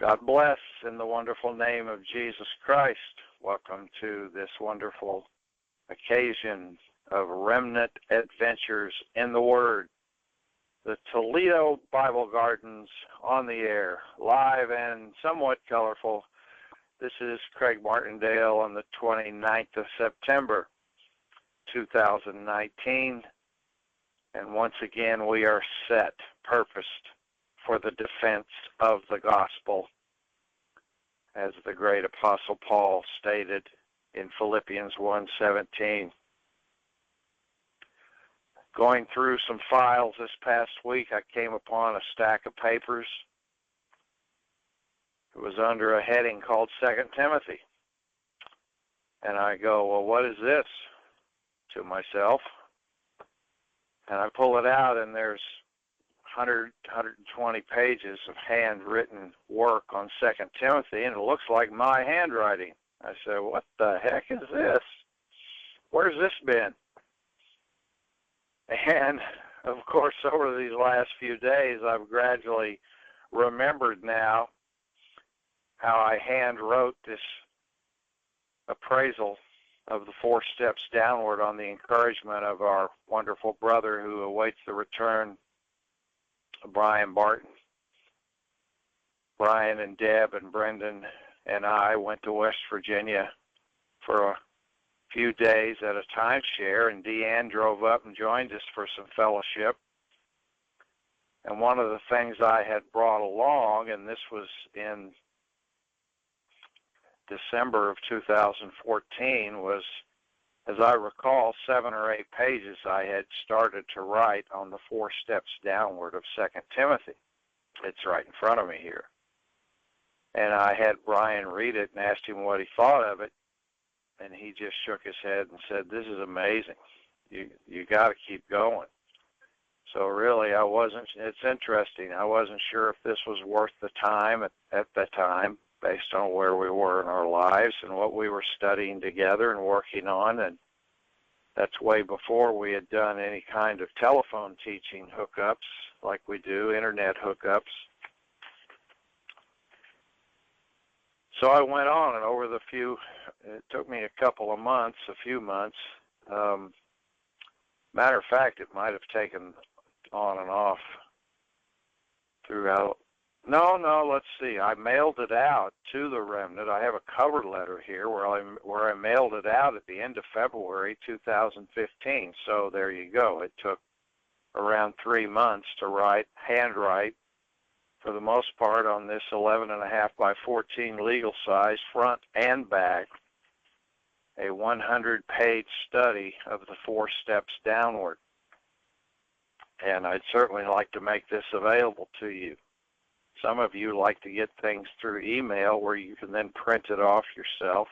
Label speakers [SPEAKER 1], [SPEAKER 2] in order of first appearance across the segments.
[SPEAKER 1] God bless in the wonderful name of Jesus Christ. Welcome to this wonderful occasion of Remnant Adventures in the Word. The Toledo Bible Gardens on the air, live and somewhat colorful. This is Craig Martindale on the 29th of September, 2019. And once again, we are set, purposed for the defense of the gospel, as the great Apostle Paul stated in Philippians 1:17. Going through some files this past week, I came upon a stack of papers. It was under a heading called 2 Timothy. And I go, well, what is this? To myself. And I pull it out, and there's 120 pages of handwritten work on 2 Timothy, and it looks like my handwriting. I said, what the heck is this? Where's this been? And, of course, over these last few days, I've gradually remembered now how I hand wrote this appraisal of the 4 steps downward on the encouragement of our wonderful brother who awaits the return, Brian Barton. Brian and Deb and Brendan and I went to West Virginia for a few days at a timeshare, and Deanne drove up and joined us for some fellowship. And one of the things I had brought along, and this was in December of 2014, was, as I recall, 7 or 8 pages I had started to write on the 4 steps downward of 2 Timothy. It's right in front of me here. And I had Brian read it and asked him what he thought of it, and he just shook his head and said, this is amazing. You got to keep going. So really, it's interesting. I wasn't sure if this was worth the time at the time, based on where we were in our lives and what we were studying together and working on. And that's way before we had done any kind of telephone teaching hookups like we do, internet hookups. So I went on, and over it took me a few months. Matter of fact, it might have taken on and off throughout. No, let's see. I mailed it out to the Remnant. I have a cover letter here where I mailed it out at the end of February 2015. So there you go. It took around 3 months to handwrite, for the most part, on this 11.5 by 14 legal size, front and back, a 100-page study of the 4 steps downward. And I'd certainly like to make this available to you. Some of you like to get things through email where you can then print it off yourself.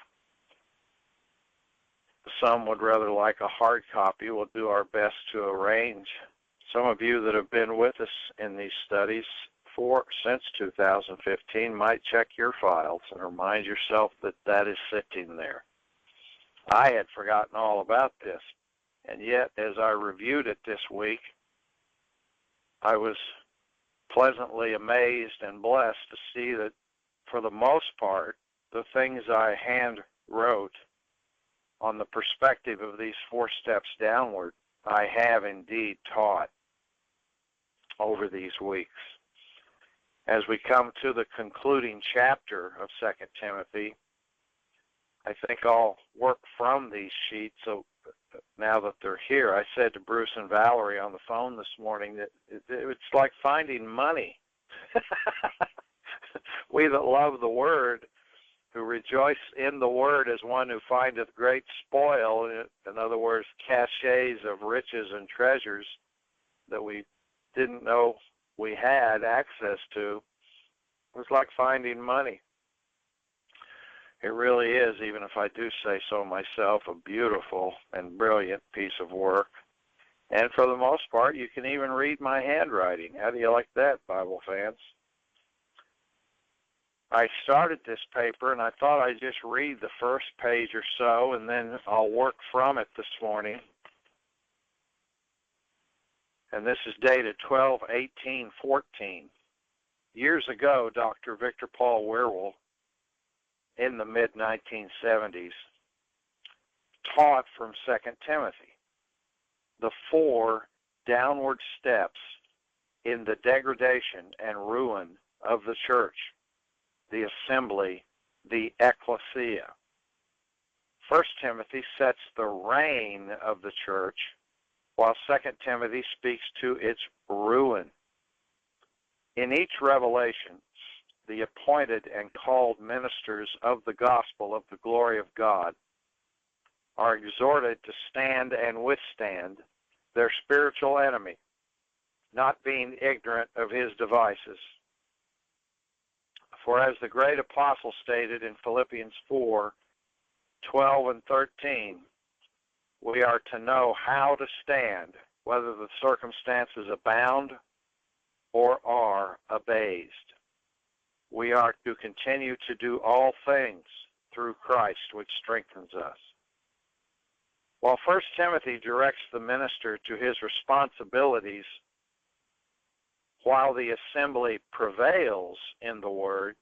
[SPEAKER 1] Some would rather like a hard copy. We'll do our best to arrange. Some of you that have been with us in these studies since 2015 might check your files and remind yourself that is sitting there. I had forgotten all about this, and yet as I reviewed it this week, I was pleasantly amazed and blessed to see that, for the most part, the things I hand wrote on the perspective of these 4 steps downward, I have indeed taught over these weeks. As we come to the concluding chapter of 2 Timothy, I think I'll work from these sheets. So now that they're here, I said to Bruce and Valerie on the phone this morning that it's like finding money. We that love the Word, who rejoice in the Word as one who findeth great spoil, in other words, caches of riches and treasures that we didn't know we had access to, was like finding money. It really is, even if I do say so myself, a beautiful and brilliant piece of work. And for the most part, you can even read my handwriting. How do you like that, Bible fans? I started this paper, and I thought I'd just read the first page or so, and then I'll work from it this morning. And this is dated 12/18/14. Years ago, Dr. Victor Paul Wierwille, in the mid-1970s, taught from 2 Timothy the 4 downward steps in the degradation and ruin of the church, the assembly, the ecclesia. 1 Timothy sets the reign of the church, while 2 Timothy speaks to its ruin. In each revelation, the appointed and called ministers of the gospel of the glory of God are exhorted to stand and withstand their spiritual enemy, not being ignorant of his devices. For as the great apostle stated in Philippians 4:12 and 13, we are to know how to stand, whether the circumstances abound or are abased. We are to continue to do all things through Christ, which strengthens us. While 1 Timothy directs the minister to his responsibilities while the assembly prevails in the word,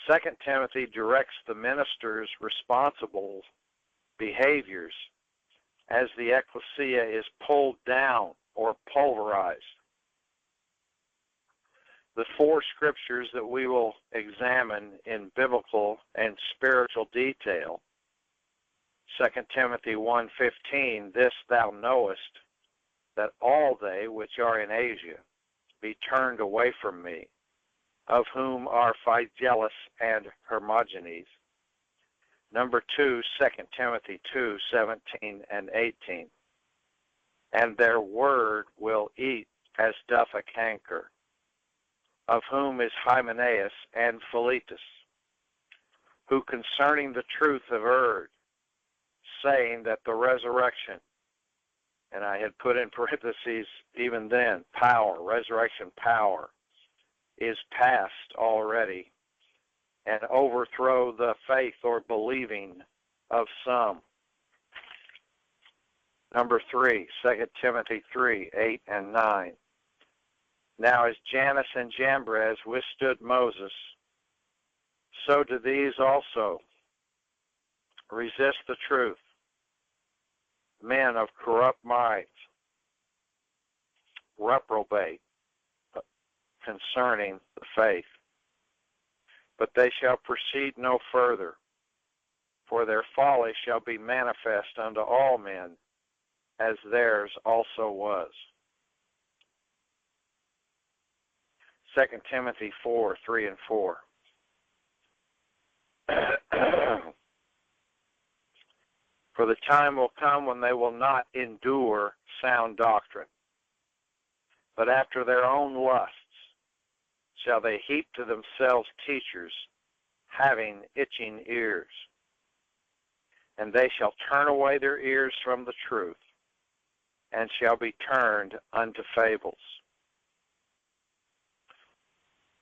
[SPEAKER 1] 2 Timothy directs the minister's responsible behaviors as the ecclesia is pulled down or pulverized. The 4 scriptures that we will examine in biblical and spiritual detail: 2 Timothy 1:15, this thou knowest, that all they which are in Asia be turned away from me, of whom are Phygelus and Hermogenes. Number 2, 2 Timothy 2:17 and 18, and their word will eat as doth a canker, of whom is Hymenaeus and Philetus, who concerning the truth have erred, saying that the resurrection, and I had put in parentheses even then, power, resurrection power, is past already, and overthrow the faith or believing of some. Number 3, 2 Timothy 3:8 and 9. Now as Jannes and Jambres withstood Moses, so do these also resist the truth, men of corrupt minds, reprobate concerning the faith. But they shall proceed no further, for their folly shall be manifest unto all men, as theirs also was. 2 Timothy 4:3 and 4. For the time will come when they will not endure sound doctrine, but after their own lusts shall they heap to themselves teachers, having itching ears. And they shall turn away their ears from the truth, and shall be turned unto fables.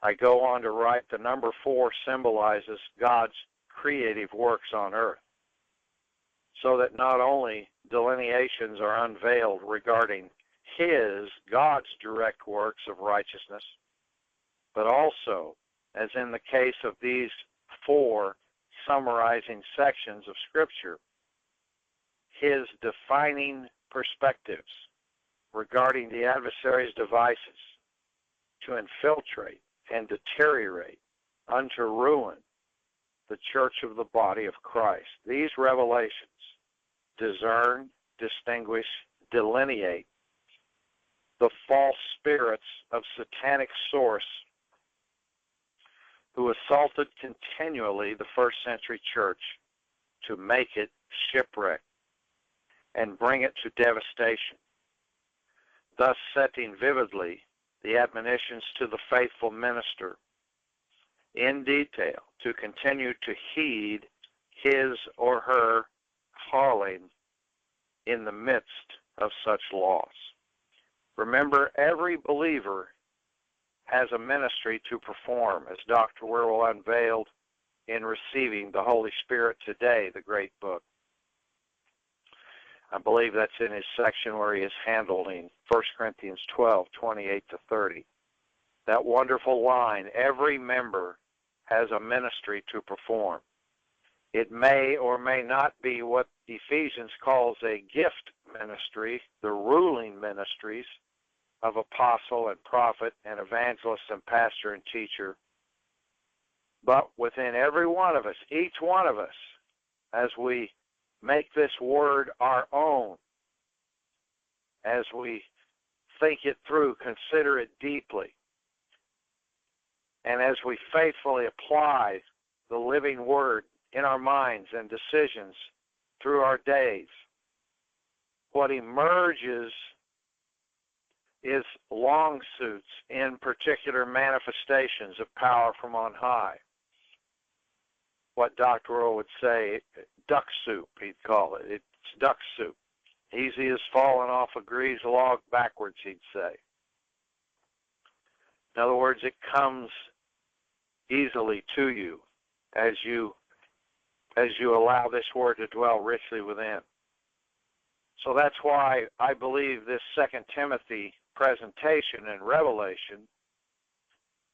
[SPEAKER 1] I go on to write the number 4 symbolizes God's creative works on earth, so that not only delineations are unveiled regarding God's direct works of righteousness, but also, as in the case of these 4 summarizing sections of Scripture, his defining perspectives regarding the adversary's devices to infiltrate and deteriorate unto ruin the church of the body of Christ. These revelations discern, distinguish, delineate the false spirits of satanic source who assaulted continually the first century church to make it shipwreck and bring it to devastation, thus setting vividly the admonitions to the faithful minister in detail to continue to heed his or her calling in the midst of such loss. Remember, every believer has a ministry to perform, as Dr. Wierwille unveiled in Receiving the Holy Spirit Today, the great book. I believe that's in his section where he is handling 1 Corinthians 12:28 to 30. that wonderful line, every member has a ministry to perform. It may or may not be what Ephesians calls a gift ministry, the ruling ministries of apostle and prophet and evangelist and pastor and teacher. But within every one of us, each one of us, as we make this word our own, as we think it through, consider it deeply, and as we faithfully apply the living word in our minds and decisions through our days, what emerges is long suits in particular manifestations of power from on high. What Dr. Earl would say, duck soup, he'd call it. It's duck soup. Easy as falling off a greased log backwards, he'd say. In other words, it comes easily to you as you allow this word to dwell richly within. So that's why I believe this 2 Timothy presentation and revelation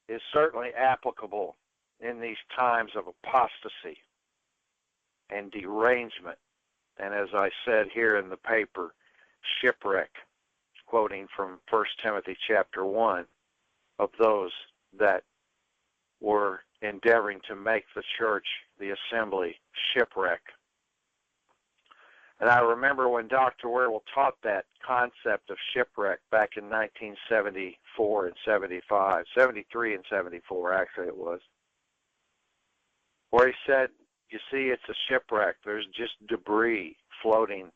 [SPEAKER 1] is certainly applicable in these times of apostasy and derangement. And as I said here in the paper, shipwreck, quoting from 1 Timothy chapter 1, of those that were endeavoring to make the church, the assembly, shipwreck. And I remember when Dr. Wierwille taught that concept of shipwreck back in 1974 and 75, 73 and 74 actually it was, where he said, you see, it's a shipwreck. There's just debris floating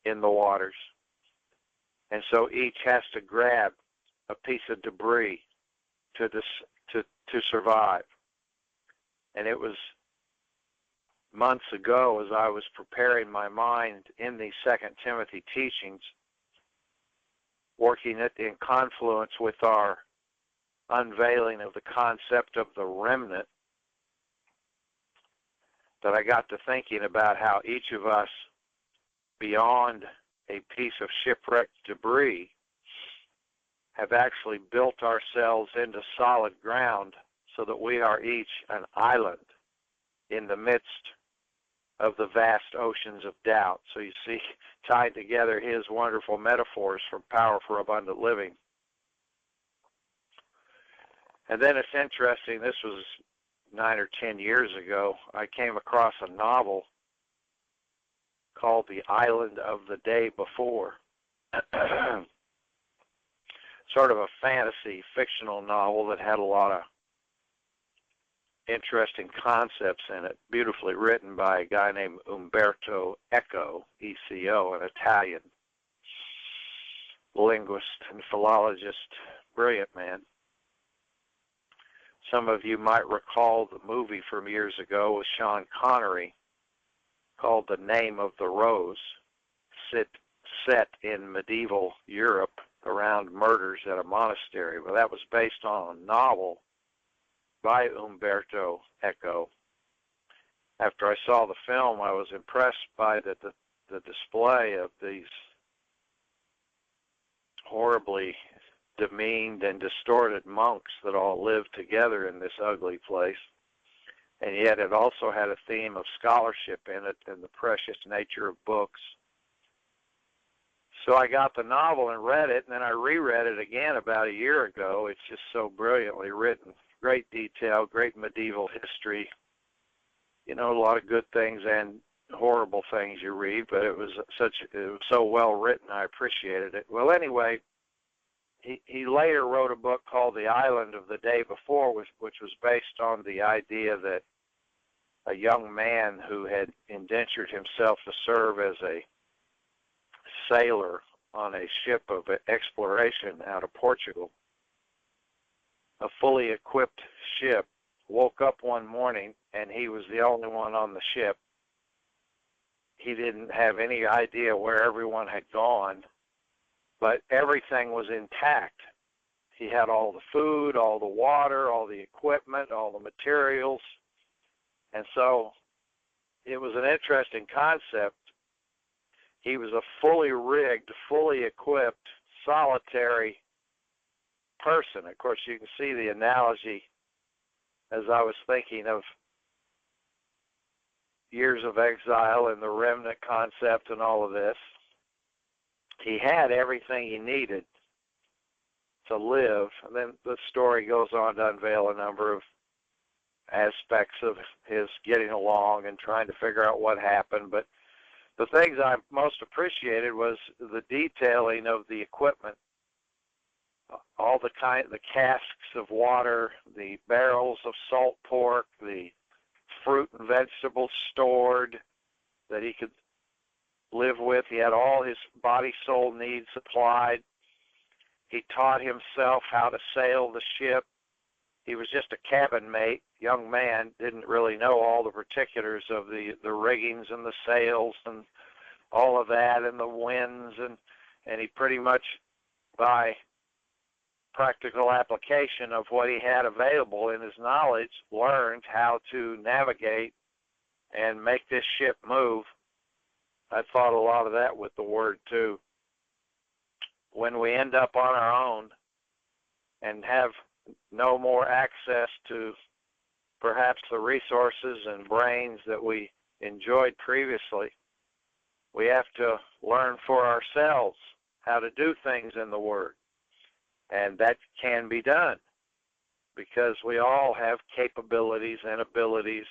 [SPEAKER 1] in the waters. And so each has to grab a piece of debris to survive. And it was months ago, as I was preparing my mind in these 2 Timothy teachings, working it in confluence with our unveiling of the concept of the remnant, that I got to thinking about how each of us, beyond a piece of shipwrecked debris, have actually built ourselves into solid ground so that we are each an island in the midst of the vast oceans of doubt. So you see, tied together his wonderful metaphors for power for abundant living. And then it's interesting, this was 9 or 10 years ago, I came across a novel called The Island of the Day Before. Sort of a fantasy, fictional novel that had a lot of interesting concepts in it, beautifully written by a guy named Umberto Eco, E-C-O, an Italian linguist and philologist, brilliant man. Some of you might recall the movie from years ago with Sean Connery called The Name of the Rose, set in medieval Europe around murders at a monastery. Well, that was based on a novel by Umberto Eco. After I saw the film, I was impressed by the display of these horribly demeaned and distorted monks that all lived together in this ugly place. And yet it also had a theme of scholarship in it and the precious nature of books. So I got the novel and read it, and then I reread it again about a year ago. It's just so brilliantly written. Great detail, great medieval history. You know, a lot of good things and horrible things you read, but it was so well written, I appreciated it. Well, anyway, he later wrote a book called The Island of the Day Before, which was based on the idea that a young man who had indentured himself to serve as a sailor on a ship of exploration out of Portugal, a fully equipped ship, woke up one morning and he was the only one on the ship. He didn't have any idea where everyone had gone, but everything was intact. He had all the food, all the water, all the equipment, all the materials. And so it was an interesting concept. He was a fully rigged, fully equipped, solitary person. Of course, you can see the analogy as I was thinking of years of exile and the remnant concept and all of this. He had everything he needed to live. And then the story goes on to unveil a number of aspects of his getting along and trying to figure out what happened. But the things I most appreciated was the detailing of the equipment, all the casks of water, the barrels of salt pork, the fruit and vegetables stored that he could live with. He had all his body, soul needs supplied. He taught himself how to sail the ship. He was just a cabin mate, young man, didn't really know all the particulars of the riggings and the sails and all of that and the winds, and he pretty much, by practical application of what he had available in his knowledge, learned how to navigate and make this ship move. I thought a lot of that with the Word too. When we end up on our own and have no more access to perhaps the resources and brains that we enjoyed previously, we have to learn for ourselves how to do things in the Word. And that can be done because we all have capabilities and abilities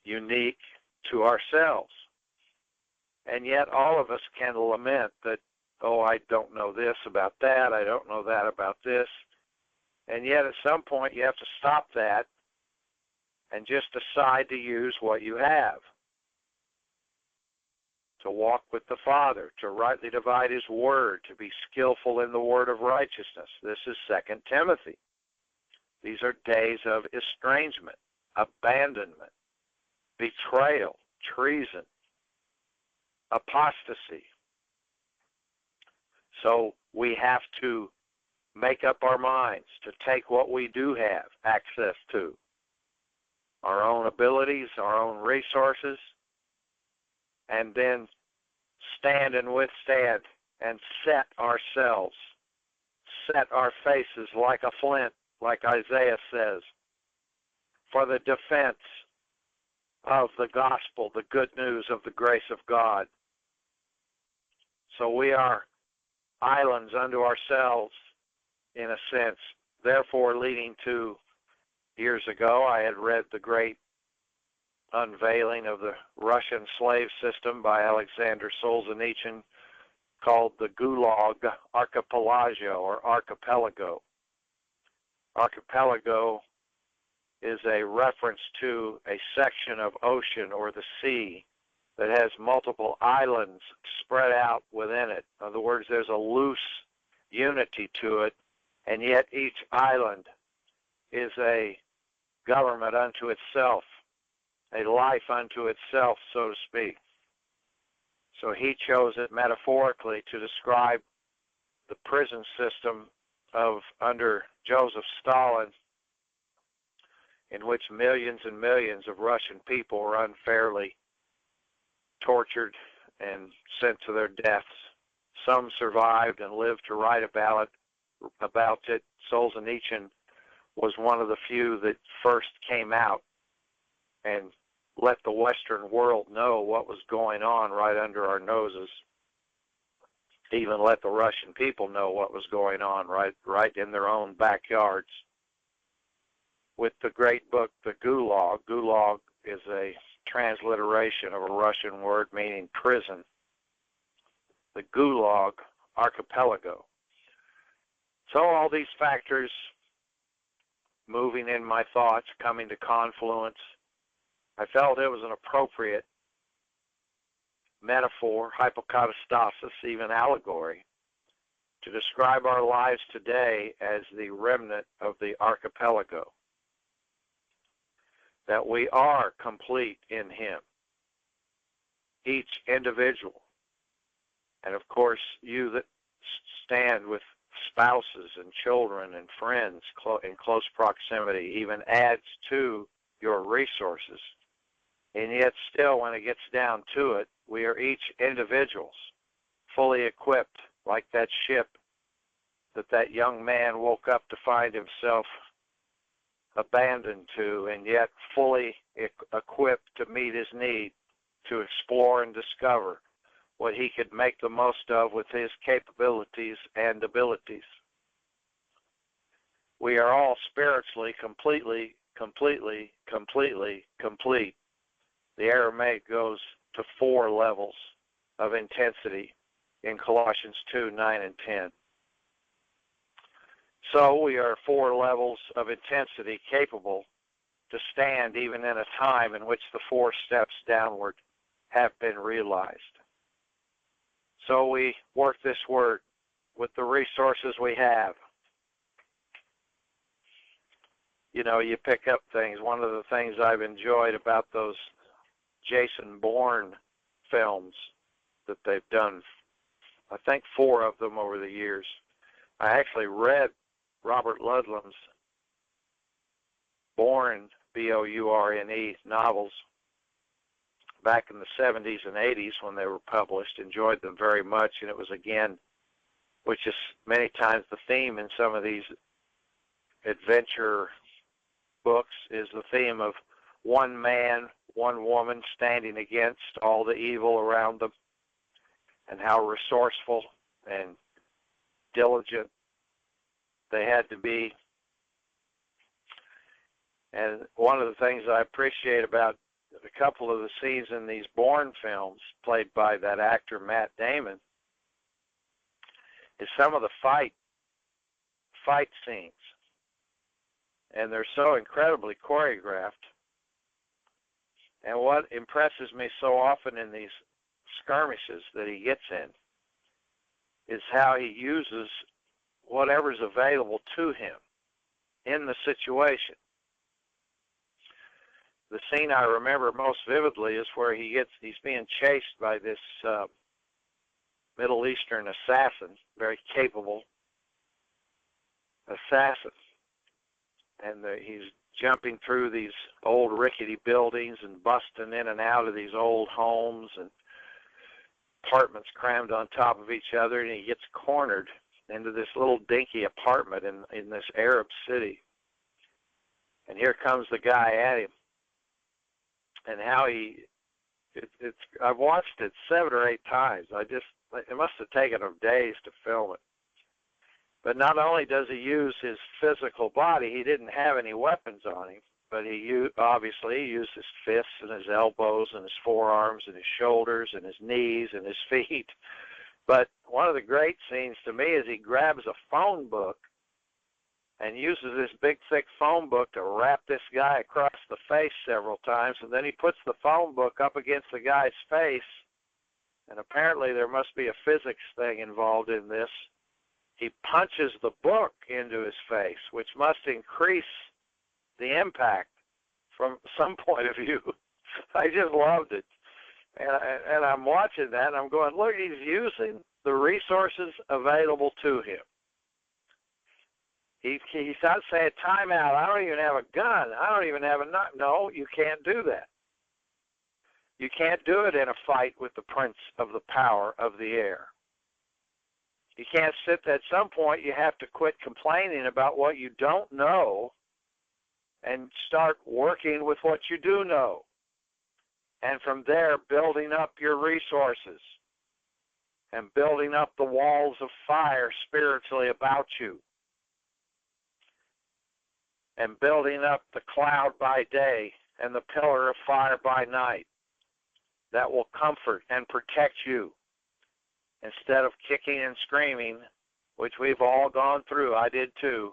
[SPEAKER 1] unique to ourselves. And yet all of us can lament that, oh, I don't know this about that, I don't know that about this. And yet at some point you have to stop that and just decide to use what you have. To walk with the Father, to rightly divide His Word, to be skillful in the word of righteousness. This is 2 Timothy. These are days of estrangement, abandonment, betrayal, treason, apostasy. So we have to make up our minds to take what we do have access to, our own abilities, our own resources, and then stand and withstand and set ourselves, set our faces like a flint, like Isaiah says, for the defense of the gospel, the good news of the grace of God. So we are islands unto ourselves, in a sense, therefore leading to, years ago, I had read the great unveiling of the Russian slave system by Alexander Solzhenitsyn called the Gulag Archipelago or Archipelago. Archipelago is a reference to a section of ocean or the sea that has multiple islands spread out within it. In other words, there's a loose unity to it, and yet each island is a government unto itself, a life unto itself, so to speak. So he chose it metaphorically to describe the prison system of under Joseph Stalin, in which millions and millions of Russian people were unfairly tortured and sent to their deaths. Some survived and lived to write about it. Solzhenitsyn was one of the few that first came out and let the Western world know what was going on right under our noses. Even let the Russian people know what was going on right in their own backyards. With the great book, The Gulag. Gulag is a transliteration of a Russian word meaning prison. The Gulag Archipelago. So all these factors moving in my thoughts, coming to confluence, I felt it was an appropriate metaphor, hypokatastasis, even allegory, to describe our lives today as the remnant of the archipelago. That we are complete in Him, each individual. And of course, you that stand with spouses and children and friends in close proximity even adds to your resources. And yet still, when it gets down to it, we are each individuals, fully equipped, like that ship that young man woke up to find himself abandoned to, and yet fully equipped to meet his need, to explore and discover what he could make the most of with his capabilities and abilities. We are all spiritually completely complete. The Aramaic goes to 4 levels of intensity in Colossians 2, 9, and 10. So we are 4 levels of intensity capable to stand even in a time in which the 4 steps downward have been realized. So we work this word with the resources we have. You know, you pick up things. One of the things I've enjoyed about those Jason Bourne films that they've done, I think 4 of them over the years. I actually read Robert Ludlum's Bourne, Bourne, novels back in the 70s and 80s when they were published. Enjoyed them very much, and it was, again, which is many times the theme in some of these adventure books, is the theme of one man, one woman standing against all the evil around them, and how resourceful and diligent they had to be. And one of the things I appreciate about a couple of the scenes in these Bourne films, played by that actor Matt Damon, is some of the fight scenes. And they're so incredibly choreographed. And what impresses me so often in these skirmishes that he gets in is how he uses whatever's available to him in the situation. The scene I remember most vividly is where he's being chased by this Middle Eastern assassin, very capable assassin. And he's jumping through these old rickety buildings and busting in and out of these old homes and apartments crammed on top of each other, and he gets cornered into this little dinky apartment in this Arab city. And here comes the guy at him. And how I've watched it 7 or 8 times. It must have taken him days to film it. But not only does he use his physical body, he didn't have any weapons on him, but he obviously used his fists and his elbows and his forearms and his shoulders and his knees and his feet. But one of the great scenes to me is he grabs a phone book and uses this big, thick phone book to wrap this guy across the face several times, and then he puts the phone book up against the guy's face, and apparently there must be a physics thing involved in this. He punches the book into his face, which must increase the impact from some point of view. I just loved it. And I'm watching that, and I'm going, look, he's using the resources available to him. He's not saying, time out, I don't even have a gun. I don't even have a knife. No, you can't do that. You can't do it in a fight with the prince of the power of the air. You can't sit at some point, you have to quit complaining about what you don't know and start working with what you do know. And from there, building up your resources and building up the walls of fire spiritually about you, and building up the cloud by day and the pillar of fire by night that will comfort and protect you, instead of kicking and screaming, which we've all gone through, I did too,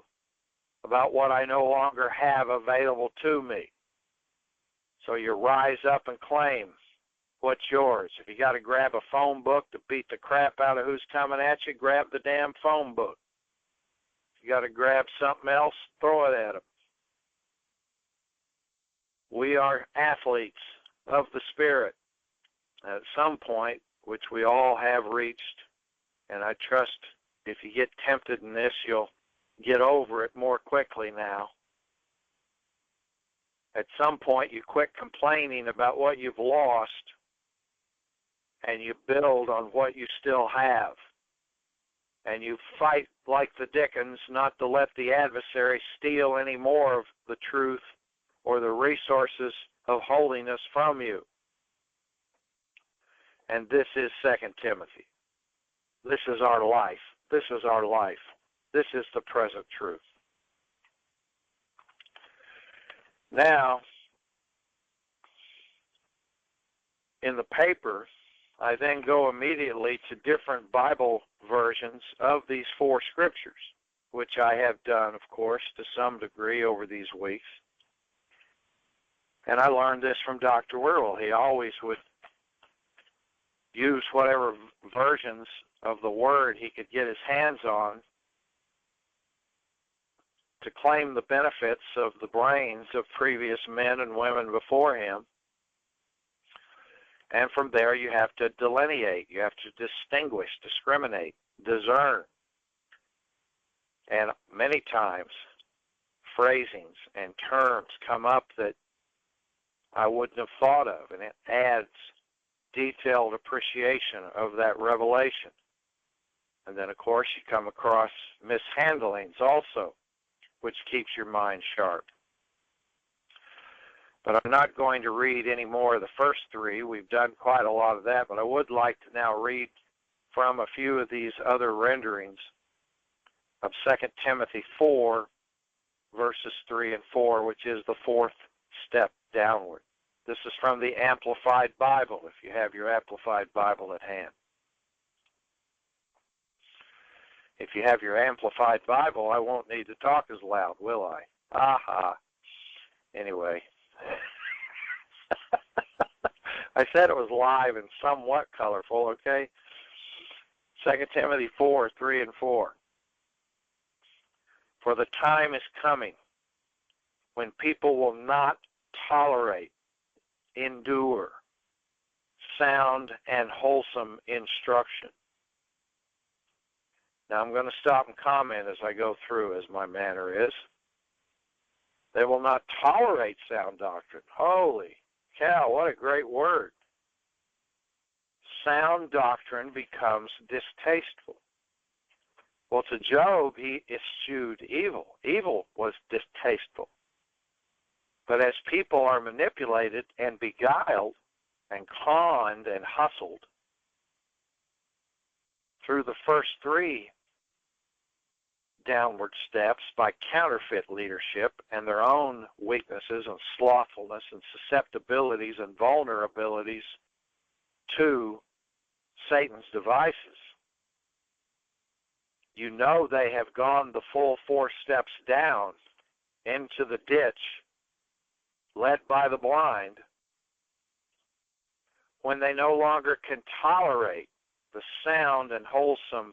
[SPEAKER 1] about what I no longer have available to me. So you rise up and claim what's yours. If you got to grab a phone book to beat the crap out of who's coming at you, grab the damn phone book. If you got to grab something else, throw it at them. We are athletes of the Spirit. At some point, which we all have reached, and I trust if you get tempted in this, you'll get over it more quickly now. At some point, you quit complaining about what you've lost, and you build on what you still have. and you fight like the dickens not to let the adversary steal any more of the truth or the resources of holiness from you. And this is 2 Timothy. This is our life. This is our life. This is the present truth. Now, in the paper, I then go immediately to different Bible versions of these 4 scriptures, which I have done, of course, to some degree over these weeks. And I learned this from Dr. Wierwille. He always would use whatever versions of the Word he could get his hands on to claim the benefits of the brains of previous men and women before him. And from there you have to delineate, you have to distinguish, discriminate, discern. And many times phrasings and terms come up that I wouldn't have thought of, and it adds detailed appreciation of that revelation. And then, of course, you come across mishandlings also, which keeps your mind sharp. But I'm not going to read any more of the first 3. We've done quite a lot of that, but I would like to now read from a few of these other renderings of 2 Timothy 4, verses 3 and 4, which is the 4th step downward. This is from the Amplified Bible, if you have your Amplified Bible at hand. If you have your Amplified Bible, I won't need to talk as loud, will I? Aha. Anyway. I said it was live and somewhat colorful, okay? 2 Timothy 4, 3 and 4. For the time is coming when people will not tolerate, endure sound and wholesome instruction. Now I'm going to stop and comment as I go through, as my manner is. They will not tolerate sound doctrine. Holy cow, what a great word. Sound doctrine becomes distasteful. Well, to Job, he eschewed evil. Evil was distasteful. But as people are manipulated and beguiled and conned and hustled through the first 3 downward steps by counterfeit leadership and their own weaknesses and slothfulness and susceptibilities and vulnerabilities to Satan's devices, you know they have gone the full 4 steps down into the ditch led by the blind when they no longer can tolerate the sound and wholesome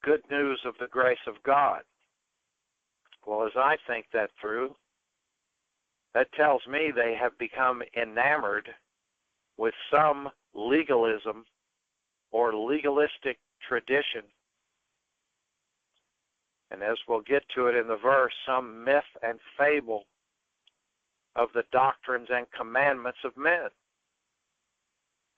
[SPEAKER 1] good news of the grace of God. Well, as I think that through, that tells me they have become enamored with some legalism or legalistic tradition. And as we'll get to it in the verse, some myth and fable of the doctrines and commandments of men.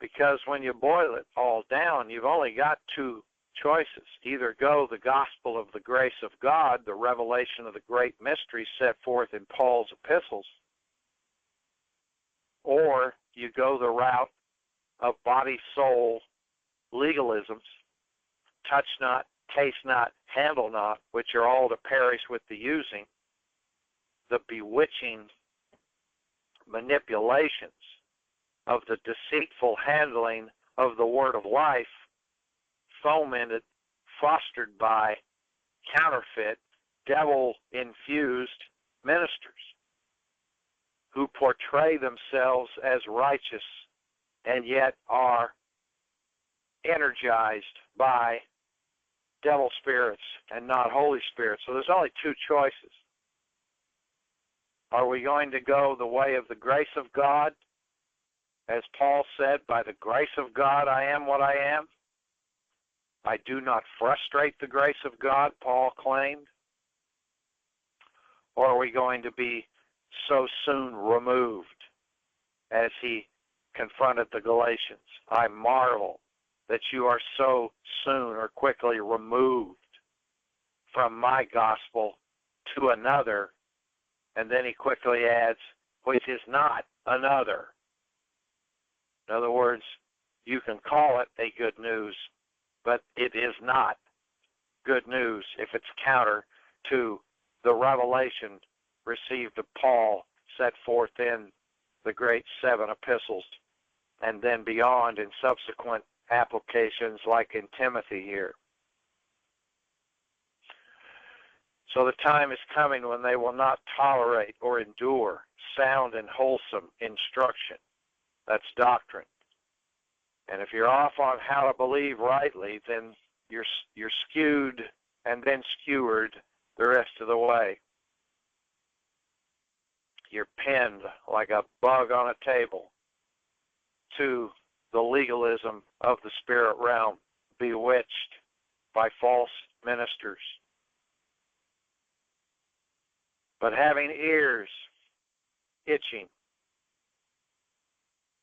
[SPEAKER 1] Because when you boil it all down, you've only got 2 choices. Either go the gospel of the grace of God, the revelation of the great mysteries set forth in Paul's epistles, or you go the route of body-soul legalisms, touch not, taste not, handle not, which are all to perish with the using, the bewitching manipulations of the deceitful handling of the word of life, fomented, fostered by counterfeit, devil-infused ministers who portray themselves as righteous and yet are energized by devil spirits and not Holy Spirit. So there's only 2 choices. Are we going to go the way of the grace of God? As Paul said, by the grace of God I am what I am. I do not frustrate the grace of God, Paul claimed. Or are we going to be so soon removed as he confronted the Galatians? I marvel that you are so soon or quickly removed from my gospel to another, and then he quickly adds, which is not another. In other words, you can call it a good news, but it is not good news if it's counter to the revelation received of Paul set forth in the great 7 epistles, and then beyond in subsequent applications like in Timothy here. So the time is coming when they will not tolerate or endure sound and wholesome instruction. That's doctrine. And if you're off on how to believe rightly, then you're skewed and then skewered the rest of the way. You're pinned like a bug on a table to the legalism of the spirit realm, bewitched by false ministers. But having ears itching,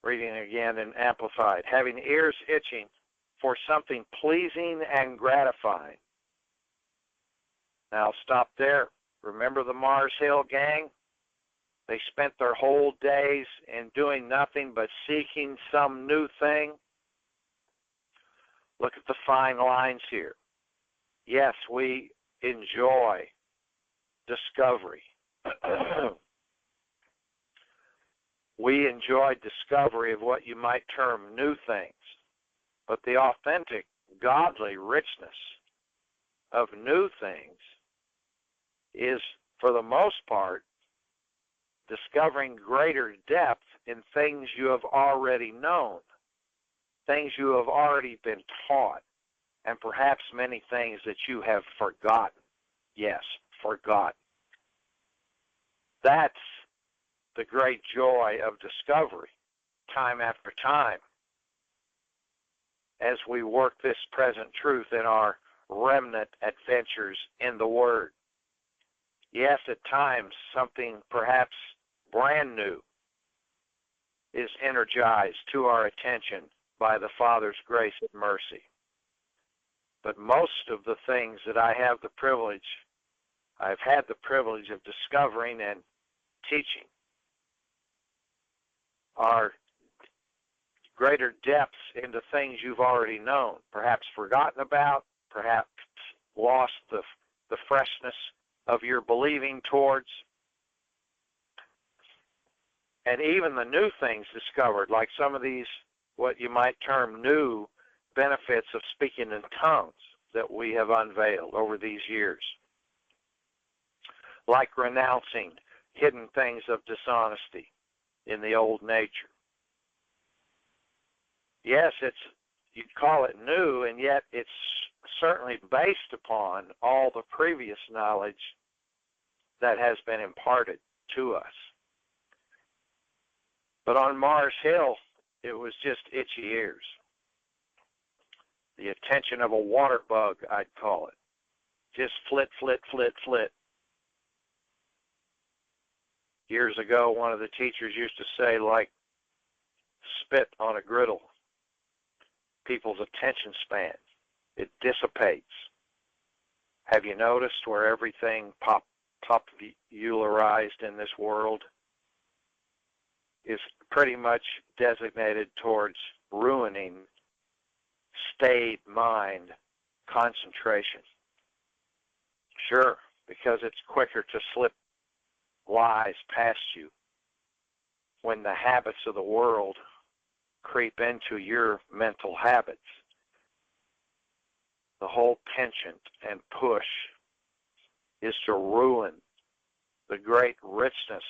[SPEAKER 1] reading again in Amplified, having ears itching for something pleasing and gratifying. Now stop there. Remember the Mars Hill gang? They spent their whole days in doing nothing but seeking some new thing. Look at the fine lines here. Yes, we enjoy discovery. We enjoy discovery of what you might term new things. But the authentic, godly richness of new things is, for the most part, discovering greater depth in things you have already known, things you have already been taught, and perhaps many things that you have forgotten. Yes, forgotten. That's the great joy of discovery, time after time, as we work this present truth in our remnant adventures in the Word. Yes, at times something perhaps brand new is energized to our attention by the Father's grace and mercy. But most of the things that I've had the privilege of discovering and teaching are greater depths into things you've already known, perhaps forgotten about, perhaps lost the freshness of your believing towards. And even the new things discovered, like some of these, what you might term new benefits of speaking in tongues that we have unveiled over these years, like renouncing hidden things of dishonesty in the old nature. Yes, you'd call it new, and yet it's certainly based upon all the previous knowledge that has been imparted to us. But on Mars Hill, it was just itchy ears. The attention of a water bug, I'd call it. Just flit, flit, flit, flit. Years ago, one of the teachers used to say, like spit on a griddle, people's attention span, it dissipates. Have you noticed where everything popularized in this world is pretty much designated towards ruining staid mind concentration? Sure, because it's quicker to slip lies past you when the habits of the world creep into your mental habits. The whole penchant and push is to ruin the great richness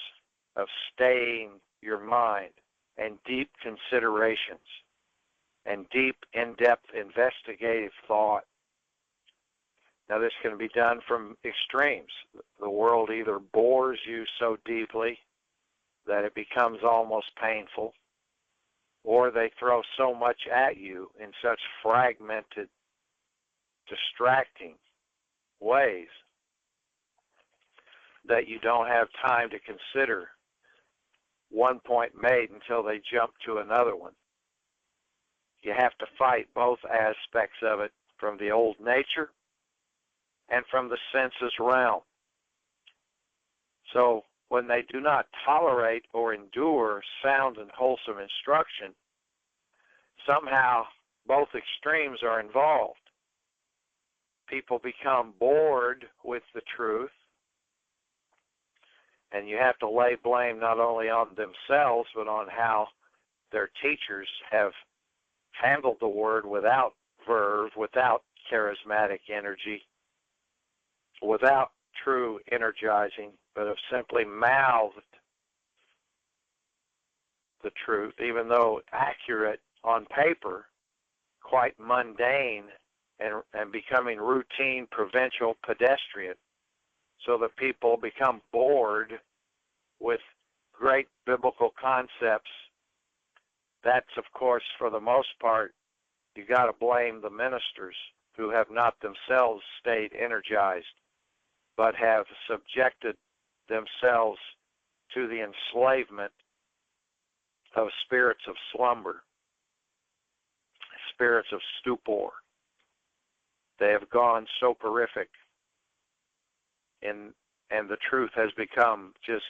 [SPEAKER 1] of staying your mind and deep considerations and deep, in-depth investigative thought. Now, this can be done from extremes. The world either bores you so deeply that it becomes almost painful, or they throw so much at you in such fragmented, distracting ways that you don't have time to consider one point made until they jump to another one. you have to fight both aspects of it, from the old nature and from the senses realm. So when they do not tolerate or endure sound and wholesome instruction, somehow both extremes are involved. People become bored with the truth, and you have to lay blame not only on themselves, but on how their teachers have handled the word without verve, without charismatic energy, without true energizing, but have simply mouthed the truth, even though accurate on paper, quite mundane and becoming routine, provincial, pedestrian, so that people become bored with great biblical concepts. That's, of course, for the most part, you got to blame the ministers who have not themselves stayed energized, but have subjected themselves to the enslavement of spirits of slumber, spirits of stupor. They have gone soporific, and the truth has become just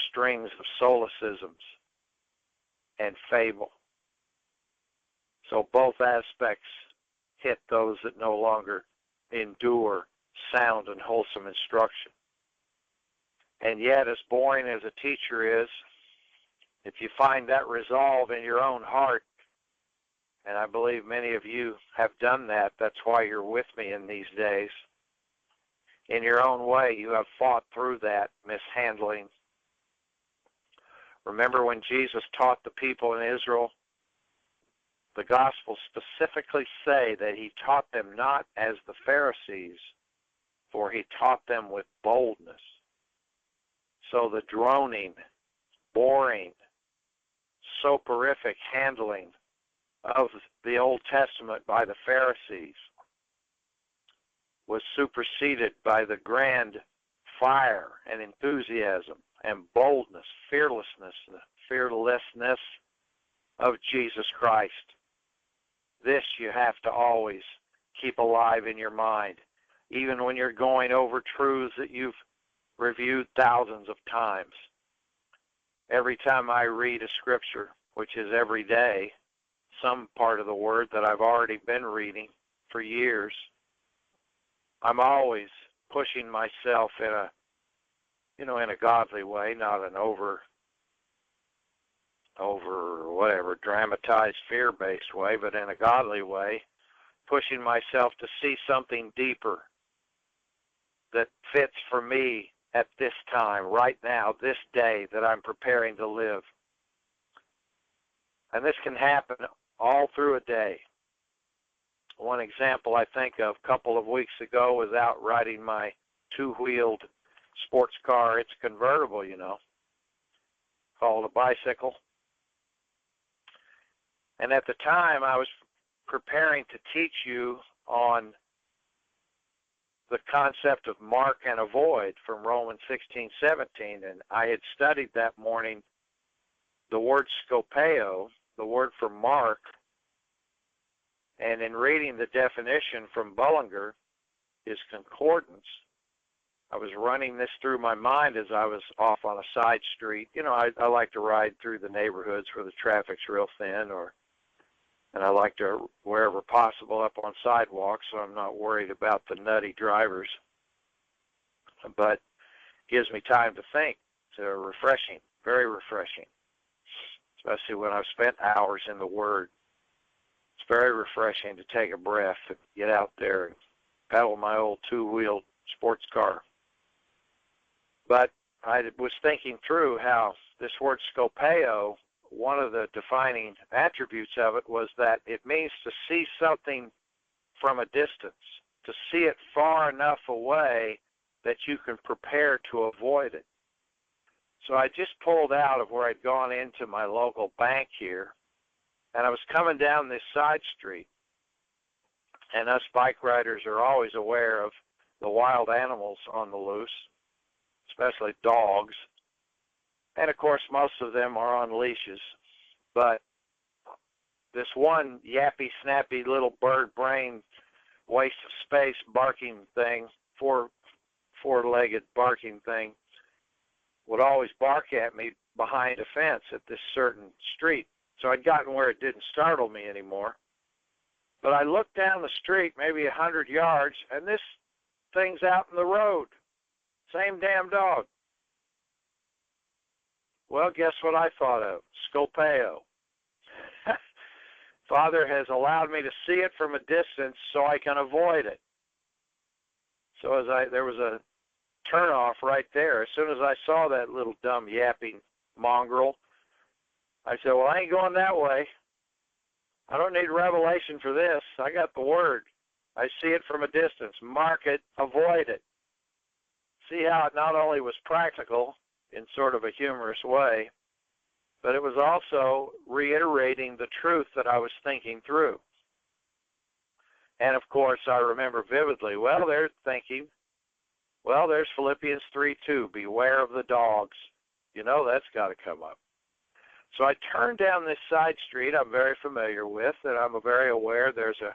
[SPEAKER 1] strings of solecisms and fable. So both aspects hit those that no longer endure sound and wholesome instruction. And yet, as boring as a teacher is, if you find that resolve in your own heart, and I believe many of you have done that, that's why you're with me in these days. In your own way, you have fought through that mishandling. Remember when Jesus taught the people in Israel, the Gospels specifically say that he taught them not as the Pharisees, for he taught them with boldness. So the droning, boring, soporific handling of the Old Testament by the Pharisees was superseded by the grand fire and enthusiasm and boldness, fearlessness of Jesus Christ. This you have to always keep alive in your mind, even when you're going over truths that you've reviewed thousands of times. Every time I read a scripture, which is every day, some part of the word that I've already been reading for years, I'm always pushing myself in a godly way, not an over whatever dramatized fear-based way, but in a godly way, pushing myself to see something deeper that fits for me at this time, right now, this day that I'm preparing to live. And this can happen all through a day. One example I think of a couple of weeks ago was out riding my two-wheeled sports car. It's convertible, called a bicycle. And at the time, I was preparing to teach you on the concept of mark and avoid from Romans 16:17, and I had studied that morning the word scopeo, the word for mark, and in reading the definition from Bullinger, his concordance, I was running this through my mind as I was off on a side street. I like to ride through the neighborhoods where the traffic's real thin, and I like to, wherever possible, up on sidewalks, so I'm not worried about the nutty drivers. But it gives me time to think. It's refreshing, very refreshing, especially when I've spent hours in the Word. It's very refreshing to take a breath and get out there and pedal my old two-wheeled sports car. But I was thinking through how this word scopeo, one of the defining attributes of it was that it means to see something from a distance, to see it far enough away that you can prepare to avoid it. So I just pulled out of where I'd gone into my local bank here, and I was coming down this side street. And us bike riders are always aware of the wild animals on the loose, especially dogs. And, of course, most of them are on leashes. But this one yappy, snappy little bird brain, waste of space barking thing, four-legged barking thing, would always bark at me behind a fence at this certain street. So I'd gotten where it didn't startle me anymore. But I looked down the street, maybe 100 yards, and this thing's out in the road. Same damn dog. Well, guess what I thought of? Scopeo. Father has allowed me to see it from a distance so I can avoid it. So there was a turnoff right there. As soon as I saw that little dumb yapping mongrel, I said, well, I ain't going that way. I don't need revelation for this. I got the word. I see it from a distance. Mark it, avoid it. See how it not only was practical in sort of a humorous way, but it was also reiterating the truth that I was thinking through. And of course, I remember vividly, well, they're thinking, well, there's Philippians 3:2, beware of the dogs. You know that's got to come up. So I turned down this side street I'm very familiar with, and I'm very aware there's a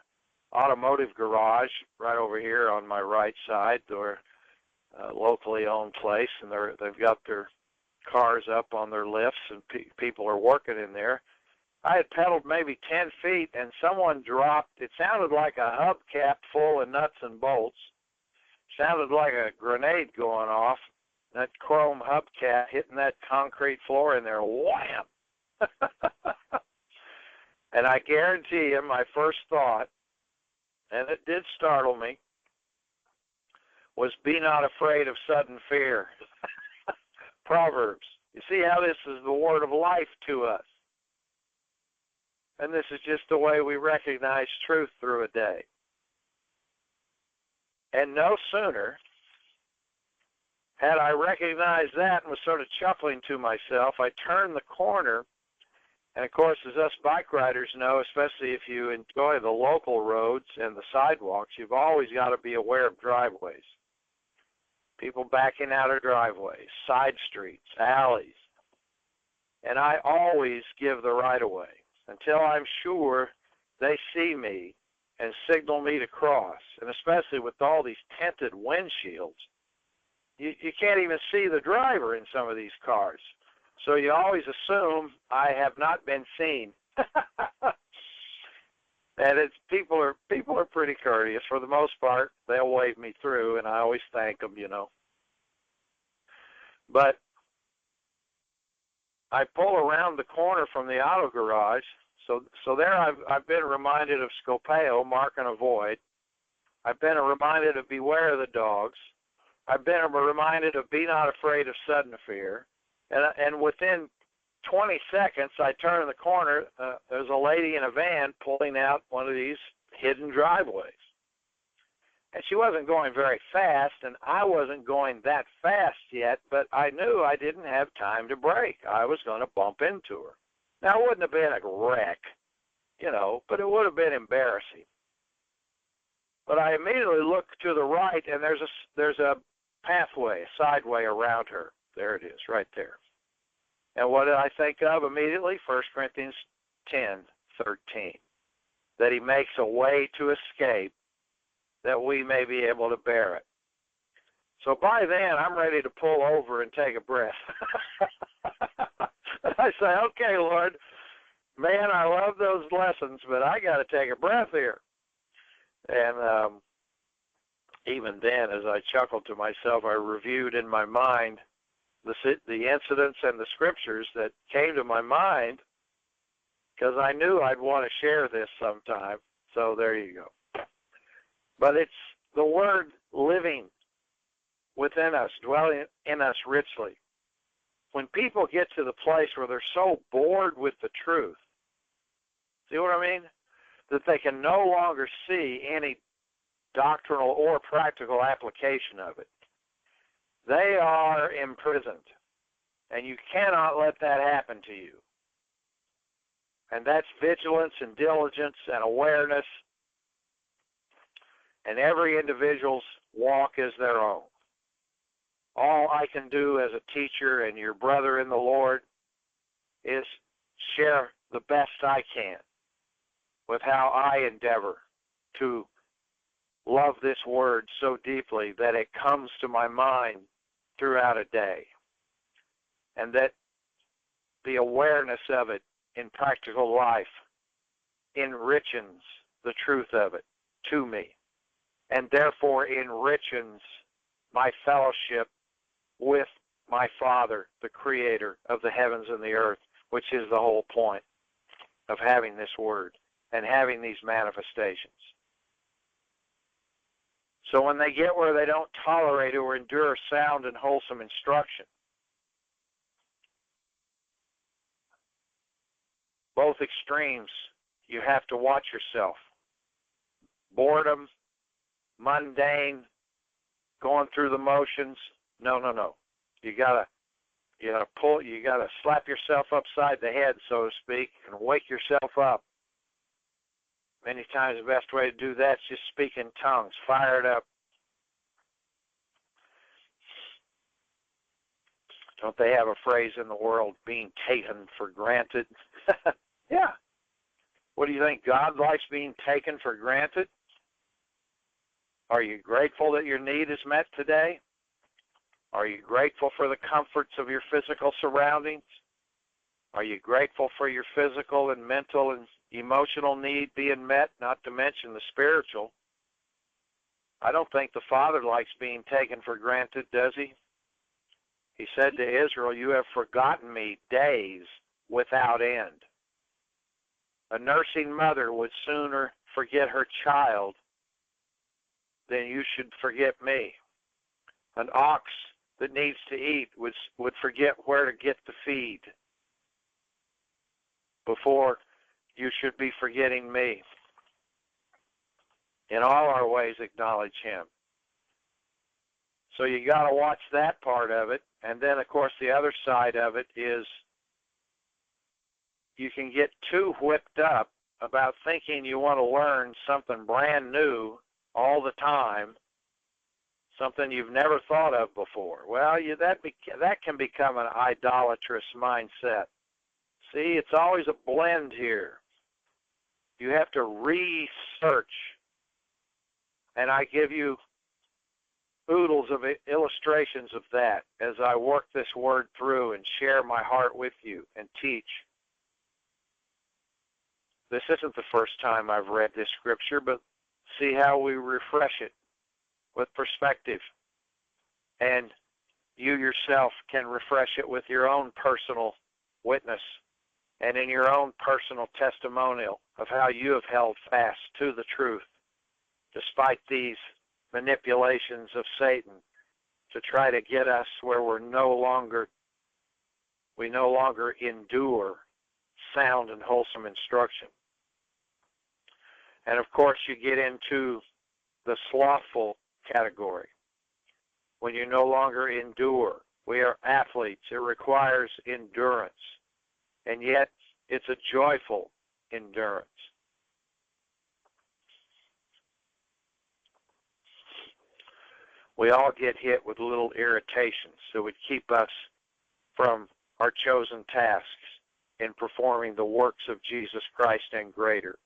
[SPEAKER 1] automotive garage right over here on my right side, or a locally owned place, and they've got their cars up on their lifts, and people are working in there. I had pedaled maybe 10 feet, and someone dropped. It sounded like a hubcap full of nuts and bolts. Sounded like a grenade going off. That chrome hubcap hitting that concrete floor in there, wham! And I guarantee you, my first thought, and it did startle me, was be not afraid of sudden fear. Proverbs. You see how this is the word of life to us. And this is just the way we recognize truth through a day. And no sooner had I recognized that and was sort of chuckling to myself, I turned the corner. And of course, as us bike riders know, especially if you enjoy the local roads and the sidewalks, you've always got to be aware of driveways. People backing out of driveways, side streets, alleys. And I always give the right of way until I'm sure they see me and signal me to cross. And especially with all these tinted windshields, you can't even see the driver in some of these cars. So you always assume I have not been seen. And people are pretty courteous. For the most part, they'll wave me through, and I always thank them, you know. But I pull around the corner from the auto garage, so there I've been reminded of Scopeo, mark and avoid. I've been reminded of beware of the dogs. I've been reminded of be not afraid of sudden fear. And within 20 seconds, I turn the corner, there's a lady in a van pulling out one of these hidden driveways. And she wasn't going very fast, and I wasn't going that fast yet, but I knew I didn't have time to brake. I was going to bump into her. Now, it wouldn't have been a wreck, you know, but it would have been embarrassing. But I immediately looked to the right, and there's a pathway, a sideway around her. There it is, right there. And what did I think of immediately? 1 Corinthians 10:13. That he makes a way to escape that we may be able to bear it. So by then, I'm ready to pull over and take a breath. I say, okay, Lord, man, I love those lessons, but I got to take a breath here. And even then, as I chuckled to myself, I reviewed in my mind the incidents and the scriptures that came to my mind, because I knew I'd want to share this sometime. So there you go. But it's the word living within us, dwelling in us richly. When people get to the place where they're so bored with the truth, see what I mean? That they can no longer see any doctrinal or practical application of it. They are imprisoned, and you cannot let that happen to you. And that's vigilance and diligence and awareness, and every individual's walk is their own. All I can do as a teacher and your brother in the Lord is share the best I can with how I endeavor to love this word so deeply that it comes to my mind throughout a day, and that the awareness of it in practical life enriches the truth of it to me, and therefore enriches my fellowship with my Father, the Creator of the heavens and the earth, which is the whole point of having this word and having these manifestations. So when they get where they don't tolerate or endure sound and wholesome instruction, both extremes, you have to watch yourself. Boredom, mundane, going through the motions. No. You gotta slap yourself upside the head, so to speak, and wake yourself up. Many times the best way to do that is just speak in tongues. Fire it up. Don't they have a phrase in the world, being taken for granted? Yeah. What do you think? God likes being taken for granted? Are you grateful that your need is met today? Are you grateful for the comforts of your physical surroundings? Are you grateful for your physical and mental and emotional need being met, not to mention the spiritual? I don't think the Father likes being taken for granted, does he? He said to Israel, "You have forgotten me days without end." A nursing mother would sooner forget her child than you should forget me. An ox that needs to eat would forget where to get the feed before you should be forgetting me. In all our ways, acknowledge him. So you got to watch that part of it. And then, of course, the other side of it is you can get too whipped up about thinking you want to learn something brand new all the time, something you've never thought of before. Well, that can become an idolatrous mindset. See, it's always a blend here. You have to research. And I give you oodles of illustrations of that as I work this word through and share my heart with you and teach. This isn't the first time I've read this scripture, but see how we refresh it with perspective. And you yourself can refresh it with your own personal witness and in your own personal testimonial of how you have held fast to the truth despite these manipulations of Satan to try to get us where we no longer endure sound and wholesome instruction. And of course you get into the slothful category when you no longer endure. We are athletes. It requires endurance. And yet it's a joyful endurance. We all get hit with little irritations that would keep us from our chosen tasks in performing the works of Jesus Christ and greater.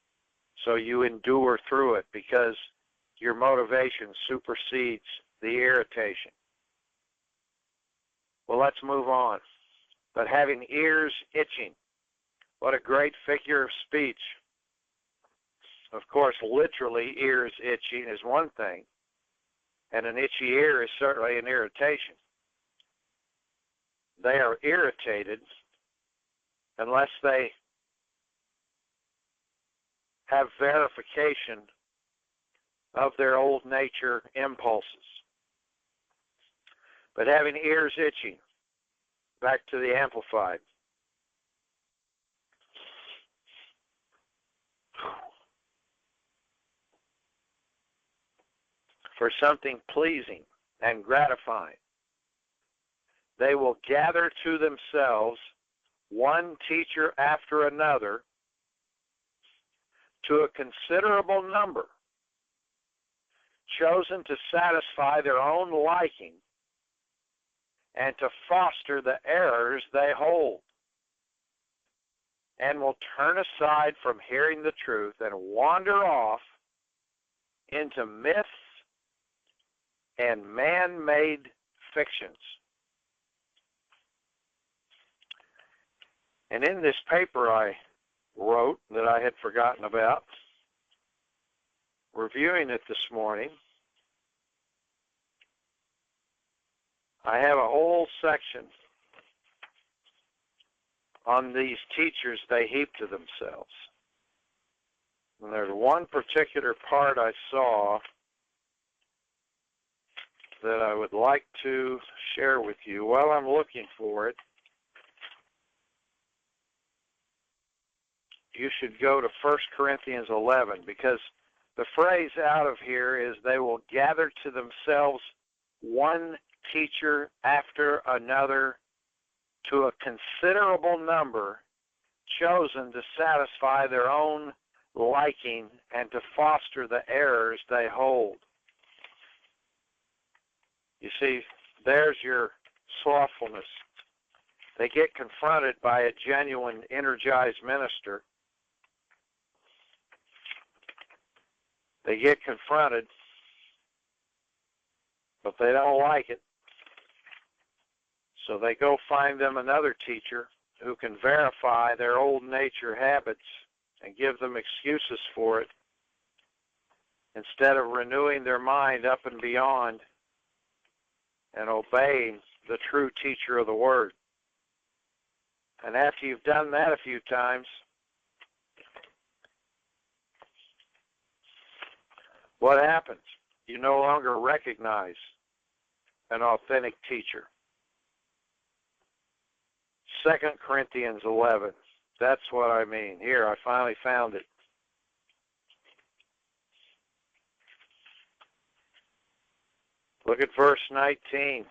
[SPEAKER 1] So you endure through it because your motivation supersedes the irritation. Well, let's move on. But having ears itching, what a great figure of speech. Of course, literally ears itching is one thing, and an itchy ear is certainly an irritation. They are irritated unless they have verification of their old nature impulses. But having ears itching, back to the Amplified. For something pleasing and gratifying, they will gather to themselves one teacher after another to a considerable number, chosen to satisfy their own liking and to foster the errors they hold. and will turn aside from hearing the truth and wander off into myths and man-made fictions. And in this paper I wrote that I had forgotten about, reviewing it this morning, I have a whole section on these teachers they heap to themselves. And there's one particular part I saw that I would like to share with you. While I'm looking for it, you should go to 1 Corinthians 11, because the phrase out of here is they will gather to themselves one teacher after another, to a considerable number, chosen to satisfy their own liking and to foster the errors they hold. You see, there's your slothfulness. They get confronted by a genuine, energized minister. They get confronted, but they don't like it. So they go find them another teacher who can verify their old nature habits and give them excuses for it, instead of renewing their mind up and beyond and obeying the true teacher of the Word. And after you've done that a few times, what happens? You no longer recognize an authentic teacher. 2 Corinthians 11. That's what I mean. Here, I finally found it. Look at verse 19.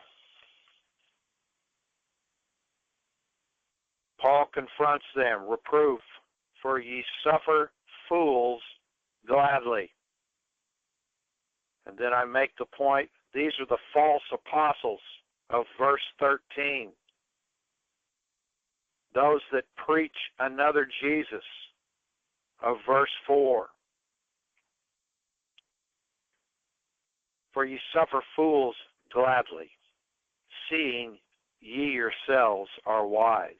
[SPEAKER 1] Paul confronts them. Reproof, for ye suffer fools gladly. And then I make the point, these are the false apostles of verse 13. Those that preach another Jesus of verse 4. For ye suffer fools gladly, seeing ye yourselves are wise.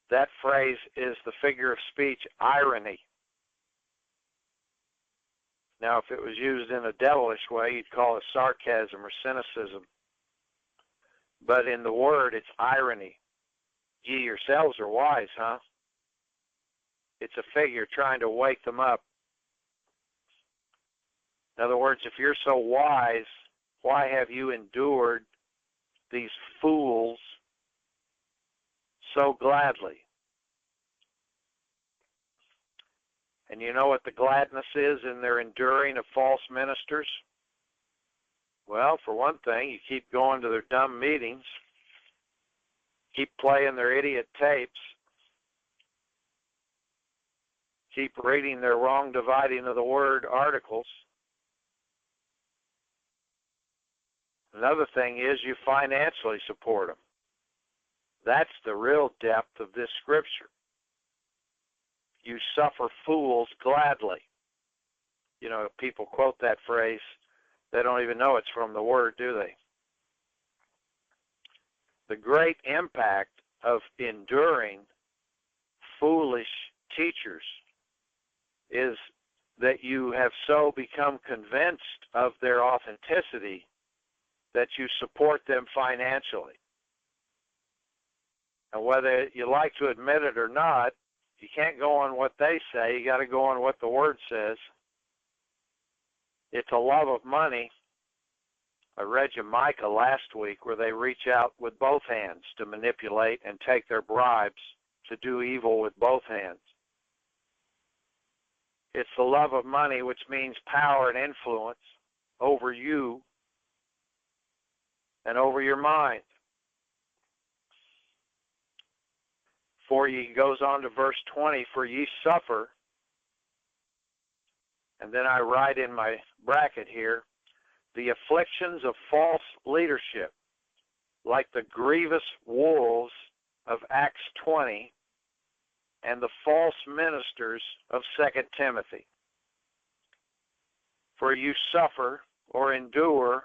[SPEAKER 1] That phrase is the figure of speech irony. Now, if it was used in a devilish way, you'd call it sarcasm or cynicism. But in the Word, it's irony. Ye yourselves are wise, huh? It's a figure trying to wake them up. In other words, if you're so wise, why have you endured these fools so gladly? And you know what the gladness is in their enduring of false ministers? Well, for one thing, you keep going to their dumb meetings, keep playing their idiot tapes, keep reading their wrong dividing of the Word articles. Another thing is you financially support them. That's the real depth of this scripture. You suffer fools gladly. You know, people quote that phrase. They don't even know it's from the Word, do they? The great impact of enduring foolish teachers is that you have so become convinced of their authenticity that you support them financially. And whether you like to admit it or not, you can't go on what they say. You got to go on what the Word says. It's a love of money. I read you Micah last week, where they reach out with both hands to manipulate and take their bribes to do evil with both hands. It's the love of money, which means power and influence over you and over your mind. For ye, goes on to verse 20, for ye suffer, and then I write in my bracket here, the afflictions of false leadership, like the grievous wolves of Acts 20, and the false ministers of 2 Timothy. For you suffer or endure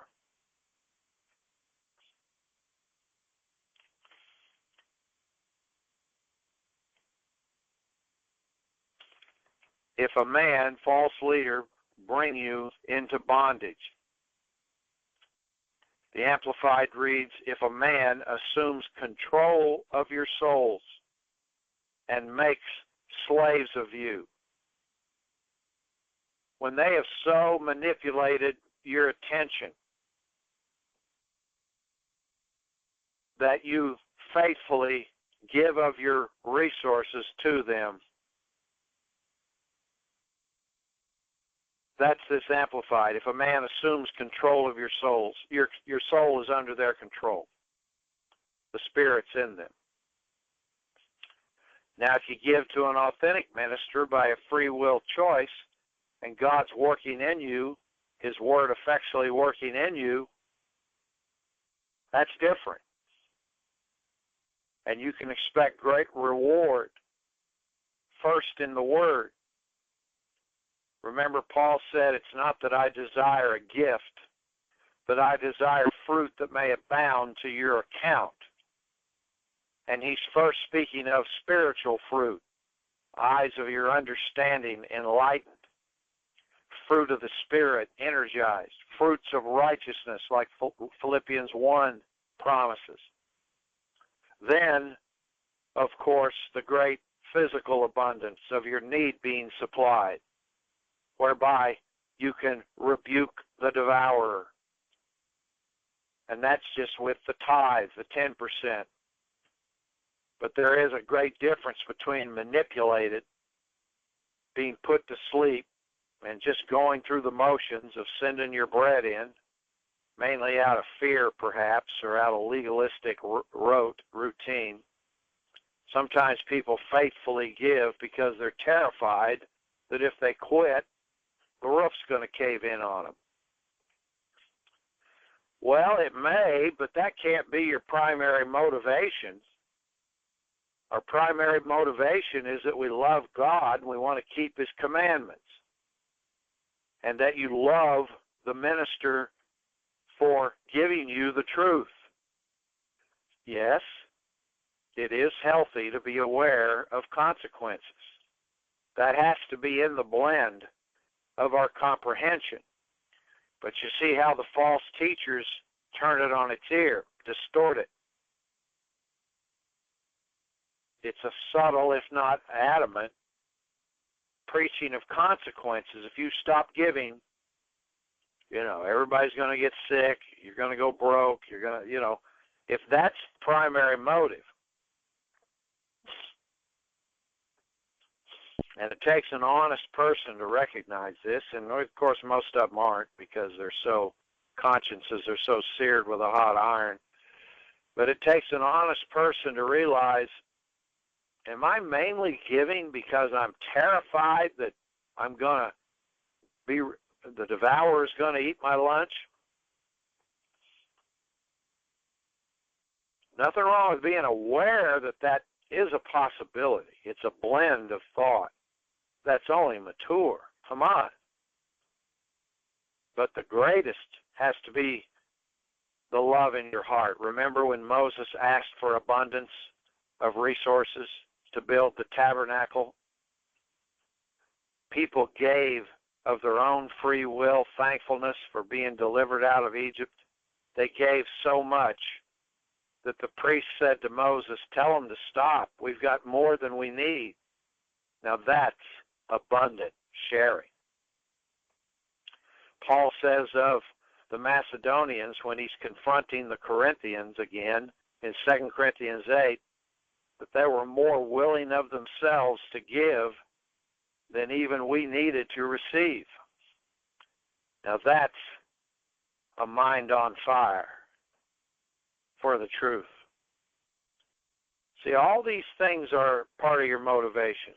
[SPEAKER 1] if a man, false leader, bring you into bondage. The Amplified reads, if a man assumes control of your souls and makes slaves of you. When they have so manipulated your attention that you faithfully give of your resources to them, that's this Amplified. If a man assumes control of your souls, your soul is under their control. The Spirit's in them. Now, if you give to an authentic minister by a free will choice, and God's working in you, His Word effectually working in you, that's different. And you can expect great reward, first in the Word. Remember, Paul said, it's not that I desire a gift, but I desire fruit that may abound to your account. And he's first speaking of spiritual fruit, eyes of your understanding enlightened, fruit of the Spirit energized, fruits of righteousness like Philippians 1 promises. Then, of course, the great physical abundance of your need being supplied, whereby you can rebuke the devourer. And that's just with the tithe, the 10%. But there is a great difference between manipulated, being put to sleep, and just going through the motions of sending your bread in, mainly out of fear perhaps, or out of legalistic routine. Sometimes people faithfully give because they're terrified that if they quit, the roof's going to cave in on them. Well, it may, but that can't be your primary motivation. Our primary motivation is that we love God and we want to keep His commandments, and that you love the minister for giving you the truth. Yes, it is healthy to be aware of consequences. That has to be in the blend of our comprehension. But you see how the false teachers turn it on its ear, distort it. It's a subtle, if not adamant, preaching of consequences. If you stop giving, everybody's going to get sick, you're going to go broke, you're going to, if that's the primary motive. And it takes an honest person to recognize this, and of course most of them aren't because consciences are so seared with a hot iron. But it takes an honest person to realize, am I mainly giving because I'm terrified that the devourer is going to eat my lunch? Nothing wrong with being aware that that is a possibility. It's a blend of thought. That's only mature. Come on. But the greatest has to be the love in your heart. Remember when Moses asked for abundance of resources to build the tabernacle? People gave of their own free will thankfulness for being delivered out of Egypt. They gave so much that the priest said to Moses, tell them to stop. We've got more than we need. Now that's abundant sharing. Paul says of the Macedonians when he's confronting the Corinthians again in 2 Corinthians 8, that they were more willing of themselves to give than even we needed to receive. Now that's a mind on fire for the truth. See, all these things are part of your motivation.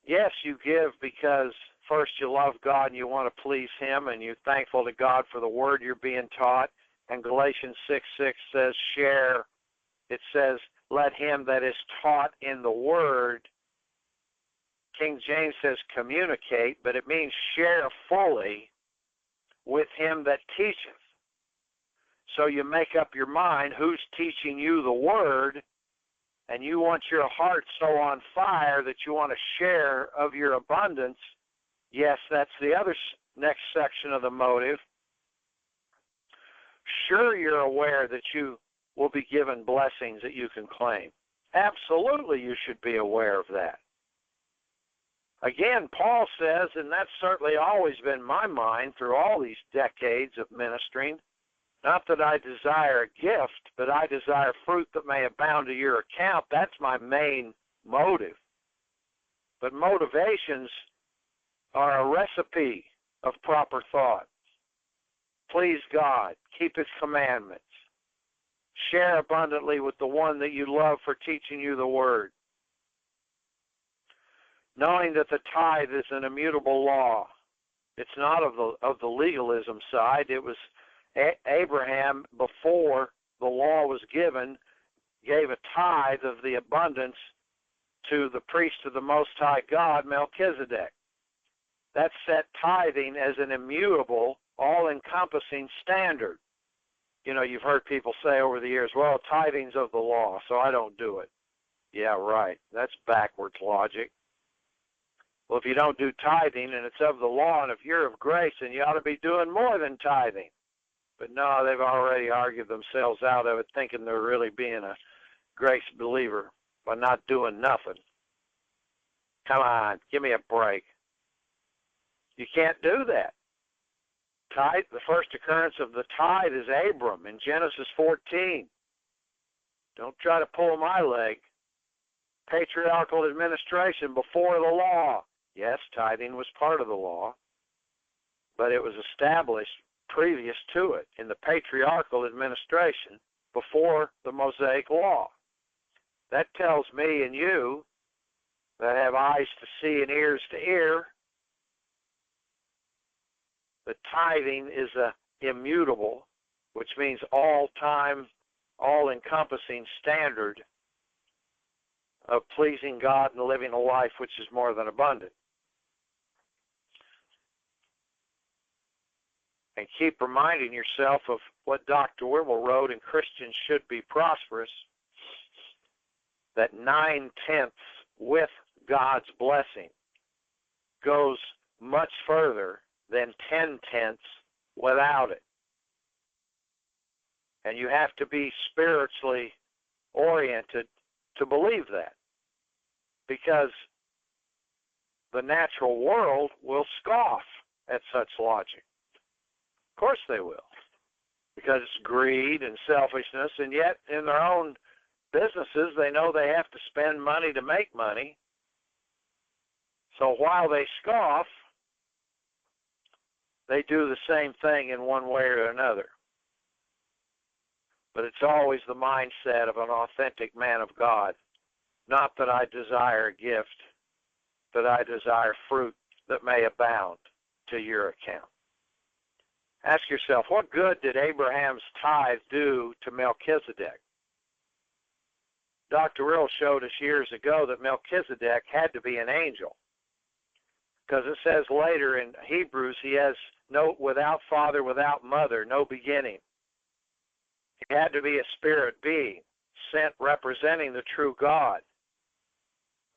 [SPEAKER 1] Yes, you give because first you love God and you want to please Him, and you're thankful to God for the Word you're being taught. And Galatians 6:6 says, share. It says, let him that is taught in the Word King James says communicate, but it means share fully with him that teacheth. So you make up your mind who's teaching you the word, and you want your heart so on fire that you want to share of your abundance. Yes, that's the other next section of the motive. Sure, you're aware that you will be given blessings that you can claim. Absolutely, you should be aware of that. Again, Paul says, and that's certainly always been my mind through all these decades of ministering, not that I desire a gift, but I desire fruit that may abound to your account. That's my main motive. But motivations are a recipe of proper thought. Please God, keep his commandments. Share abundantly with the one that you love for teaching you the word. Knowing that the tithe is an immutable law. It's not of the legalism side. It was Abraham, before the law was given, gave a tithe of the abundance to the priest of the Most High God, Melchizedek. That set tithing as an immutable, all-encompassing standard. You know, you've heard people say over the years, well, tithing's of the law, so I don't do it. Yeah, right. That's backwards logic. Well, if you don't do tithing and it's of the law, and if you're of grace, then you ought to be doing more than tithing. But no, they've already argued themselves out of it, thinking they're really being a grace believer by not doing nothing. Come on, give me a break. You can't do that. Tithe, the first occurrence of the tithe is Abram in Genesis 14. Don't try to pull my leg. Patriarchal administration before the law. Yes, tithing was part of the law, but it was established previous to it in the patriarchal administration before the Mosaic law. That tells me and you that have eyes to see and ears to hear that tithing is a immutable, which means all-time, all-encompassing standard of pleasing God and living a life which is more than abundant. And keep reminding yourself of what Dr. Wimble wrote in Christians Should Be Prosperous, that 9/10 with God's blessing goes much further than 10/10 without it. And you have to be spiritually oriented to believe that, because the natural world will scoff at such logic. Of course they will, because it's greed and selfishness, and yet in their own businesses they know they have to spend money to make money. So while they scoff, they do the same thing in one way or another. But it's always the mindset of an authentic man of God. Not that I desire a gift, but I desire fruit that may abound to your account. Ask yourself, what good did Abraham's tithe do to Melchizedek? Dr. Rill showed us years ago that Melchizedek had to be an angel, because it says later in Hebrews he has no, without father, without mother, no beginning. He had to be a spirit being, sent representing the true God.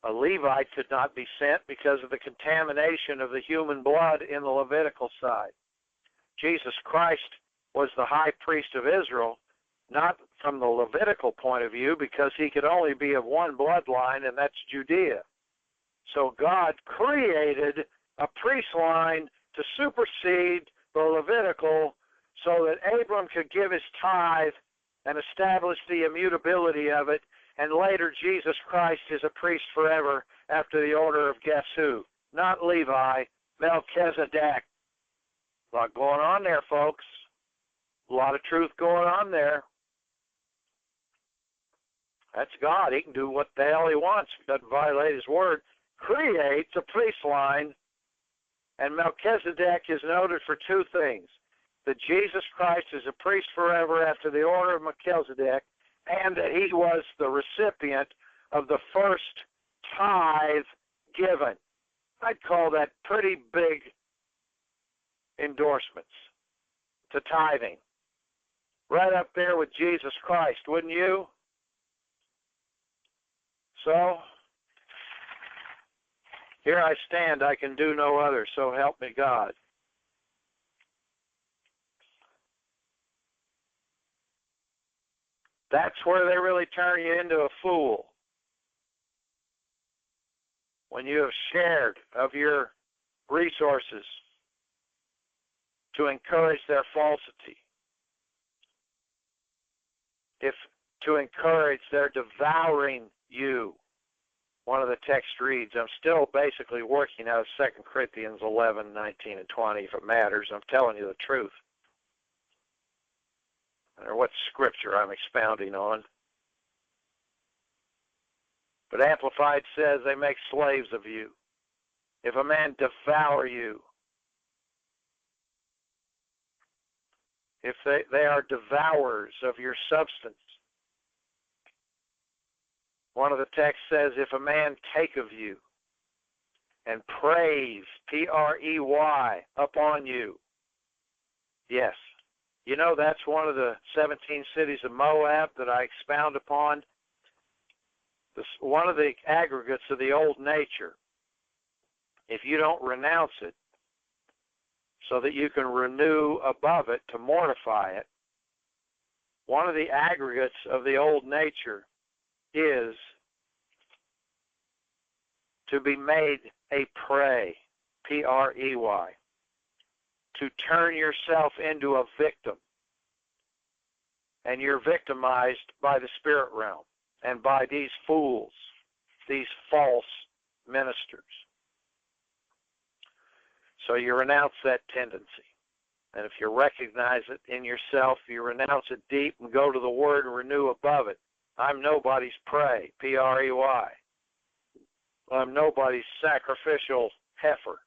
[SPEAKER 1] A Levite could not be sent because of the contamination of the human blood in the Levitical side. Jesus Christ was the high priest of Israel, not from the Levitical point of view, because he could only be of one bloodline, and that's Judea. So God created a priest line to supersede the Levitical so that Abram could give his tithe and establish the immutability of it, and later Jesus Christ is a priest forever after the order of guess who? Not Levi, Melchizedek. A lot going on there, folks. A lot of truth going on there. That's God. He can do what the hell he wants. He doesn't violate his word. Creates a priest line, and Melchizedek is noted for two things: that Jesus Christ is a priest forever after the order of Melchizedek, and that he was the recipient of the first tithe given. I'd call that pretty big endorsements to tithing. Right up there with Jesus Christ, wouldn't you? So, here I stand, I can do no other, so help me God. That's where they really turn you into a fool. When you have shared of your resources to encourage their falsity, if to encourage their devouring you. One of the text reads, I'm still basically working out of 2 Corinthians 11, 19, and 20, if it matters. I'm telling you the truth. Or what scripture I'm expounding on. But Amplified says they make slaves of you. If a man devour you, if they are devourers of your substance. One of the texts says, if a man take of you and praise, P-R-E-Y, upon you. Yes. You know, that's one of the 17 cities of Moab that I expound upon. One of the aggregates of the old nature. If you don't renounce it, so that you can renew above it to mortify it, one of the aggregates of the old nature is to be made a prey, P-R-E-Y, to turn yourself into a victim. And you're victimized by the spirit realm and by these fools, these false ministers. So you renounce that tendency. And if you recognize it in yourself, you renounce it deep and go to the Word and renew above it. I'm nobody's prey, P-R-E-Y. I'm nobody's sacrificial heifer.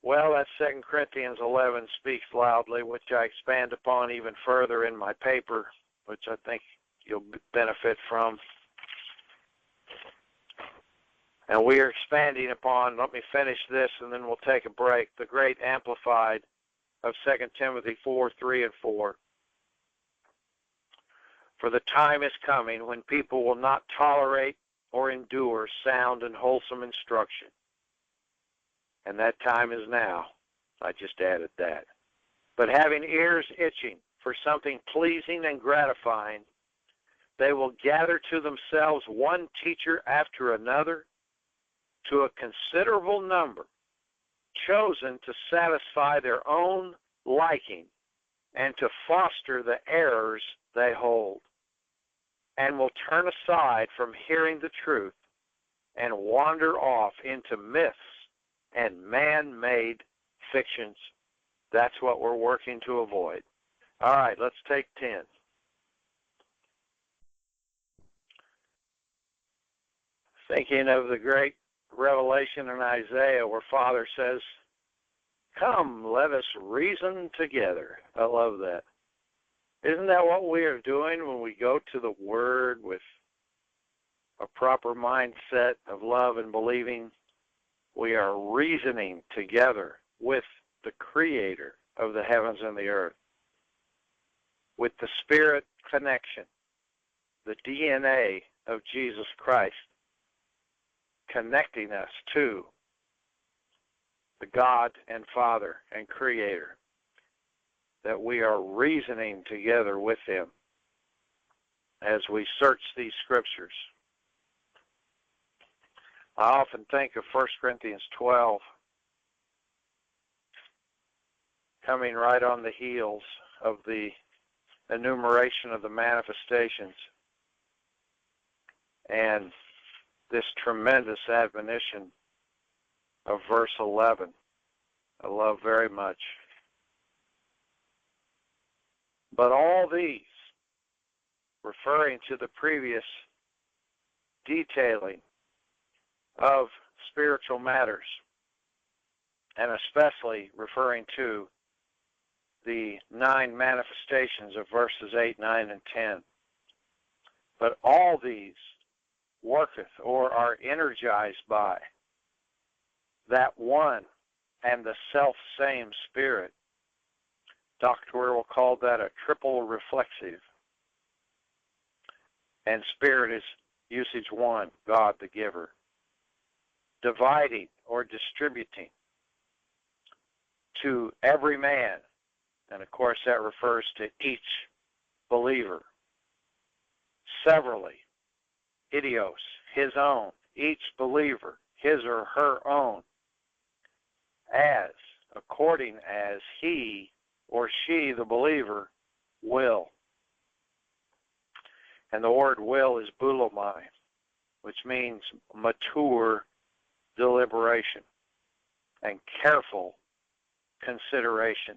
[SPEAKER 1] Well, that 2 Corinthians 11 speaks loudly, which I expand upon even further in my paper, which I think you'll benefit from. And we are expanding upon, let me finish this and then we'll take a break, the great Amplified of 2 Timothy 4, 3, and 4. For the time is coming when people will not tolerate or endure sound and wholesome instruction. And that time is now. I just added that. But having ears itching for something pleasing and gratifying, they will gather to themselves one teacher after another, to a considerable number, chosen to satisfy their own liking and to foster the errors they hold, and will turn aside from hearing the truth and wander off into myths and man-made fictions. That's what we're working to avoid. All right, let's take 10. Thinking of the great revelation in Isaiah where Father says, come, let us reason together. I love that. Isn't that what we are doing when we go to the Word with a proper mindset of love and believing? We are reasoning together with the Creator of the heavens and the earth, with the Spirit connection, the DNA of Jesus Christ, connecting us to the God and Father and Creator, that we are reasoning together with Him as we search these scriptures. I often think of 1 Corinthians 12 coming right on the heels of the enumeration of the manifestations and this tremendous admonition of verse 11. I love very much. But all these, referring to the previous detailing of spiritual matters, and especially referring to the 9 manifestations of verses 8, 9, and 10. But all these worketh or are energized by that one and the self-same Spirit. Dr. Wierwille called that a triple reflexive. And Spirit is usage one, God the giver. Dividing or distributing to every man, and of course that refers to each believer, severally, idios, his own, each believer, his or her own, as, according as he or she, the believer, will. And the word will is boulomai, which means mature deliberation and careful consideration,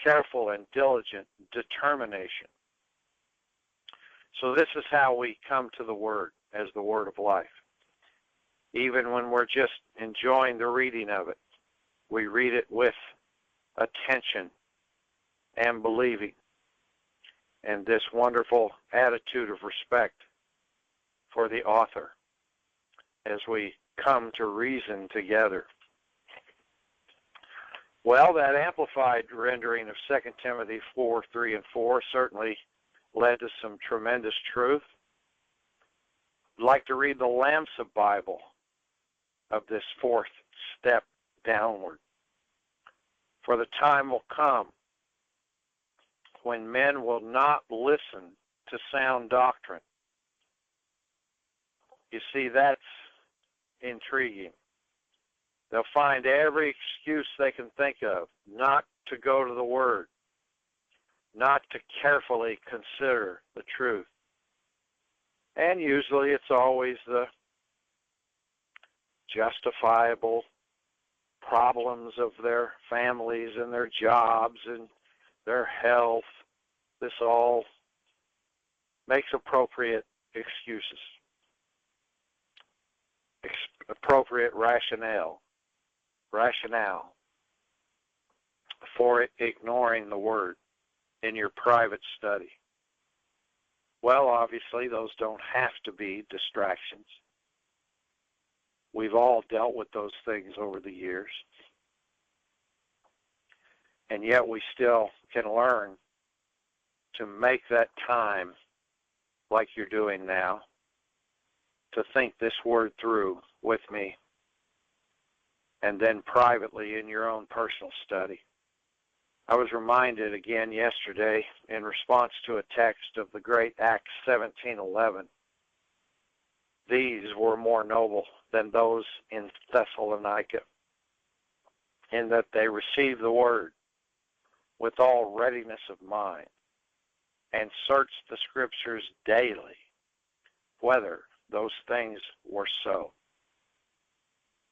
[SPEAKER 1] careful and diligent determination. So this is how we come to the Word as the Word of life. Even when we're just enjoying the reading of it, we read it with attention and believing, and this wonderful attitude of respect for the author as we come to reason together. Well, that amplified rendering of 2 Timothy 4:3 and 4 certainly led to some tremendous truth. I'd like to read the Lamsa Bible of this fourth step downward. For the time will come when men will not listen to sound doctrine. You see, that's intriguing. They'll find every excuse they can think of not to go to the Word, not to carefully consider the truth. And usually it's always the justifiable problems of their families and their jobs and their health. This all makes appropriate excuses, appropriate rationale for ignoring the Word in your private study. Well, obviously, those don't have to be distractions. We've all dealt with those things over the years. And yet we still can learn to make that time, like you're doing now, to think this Word through with me, and then privately in your own personal study. I was reminded again yesterday in response to a text of the great Acts 17:11. These were more noble than those in Thessalonica, in that they received the Word with all readiness of mind and searched the Scriptures daily, whether those things were so.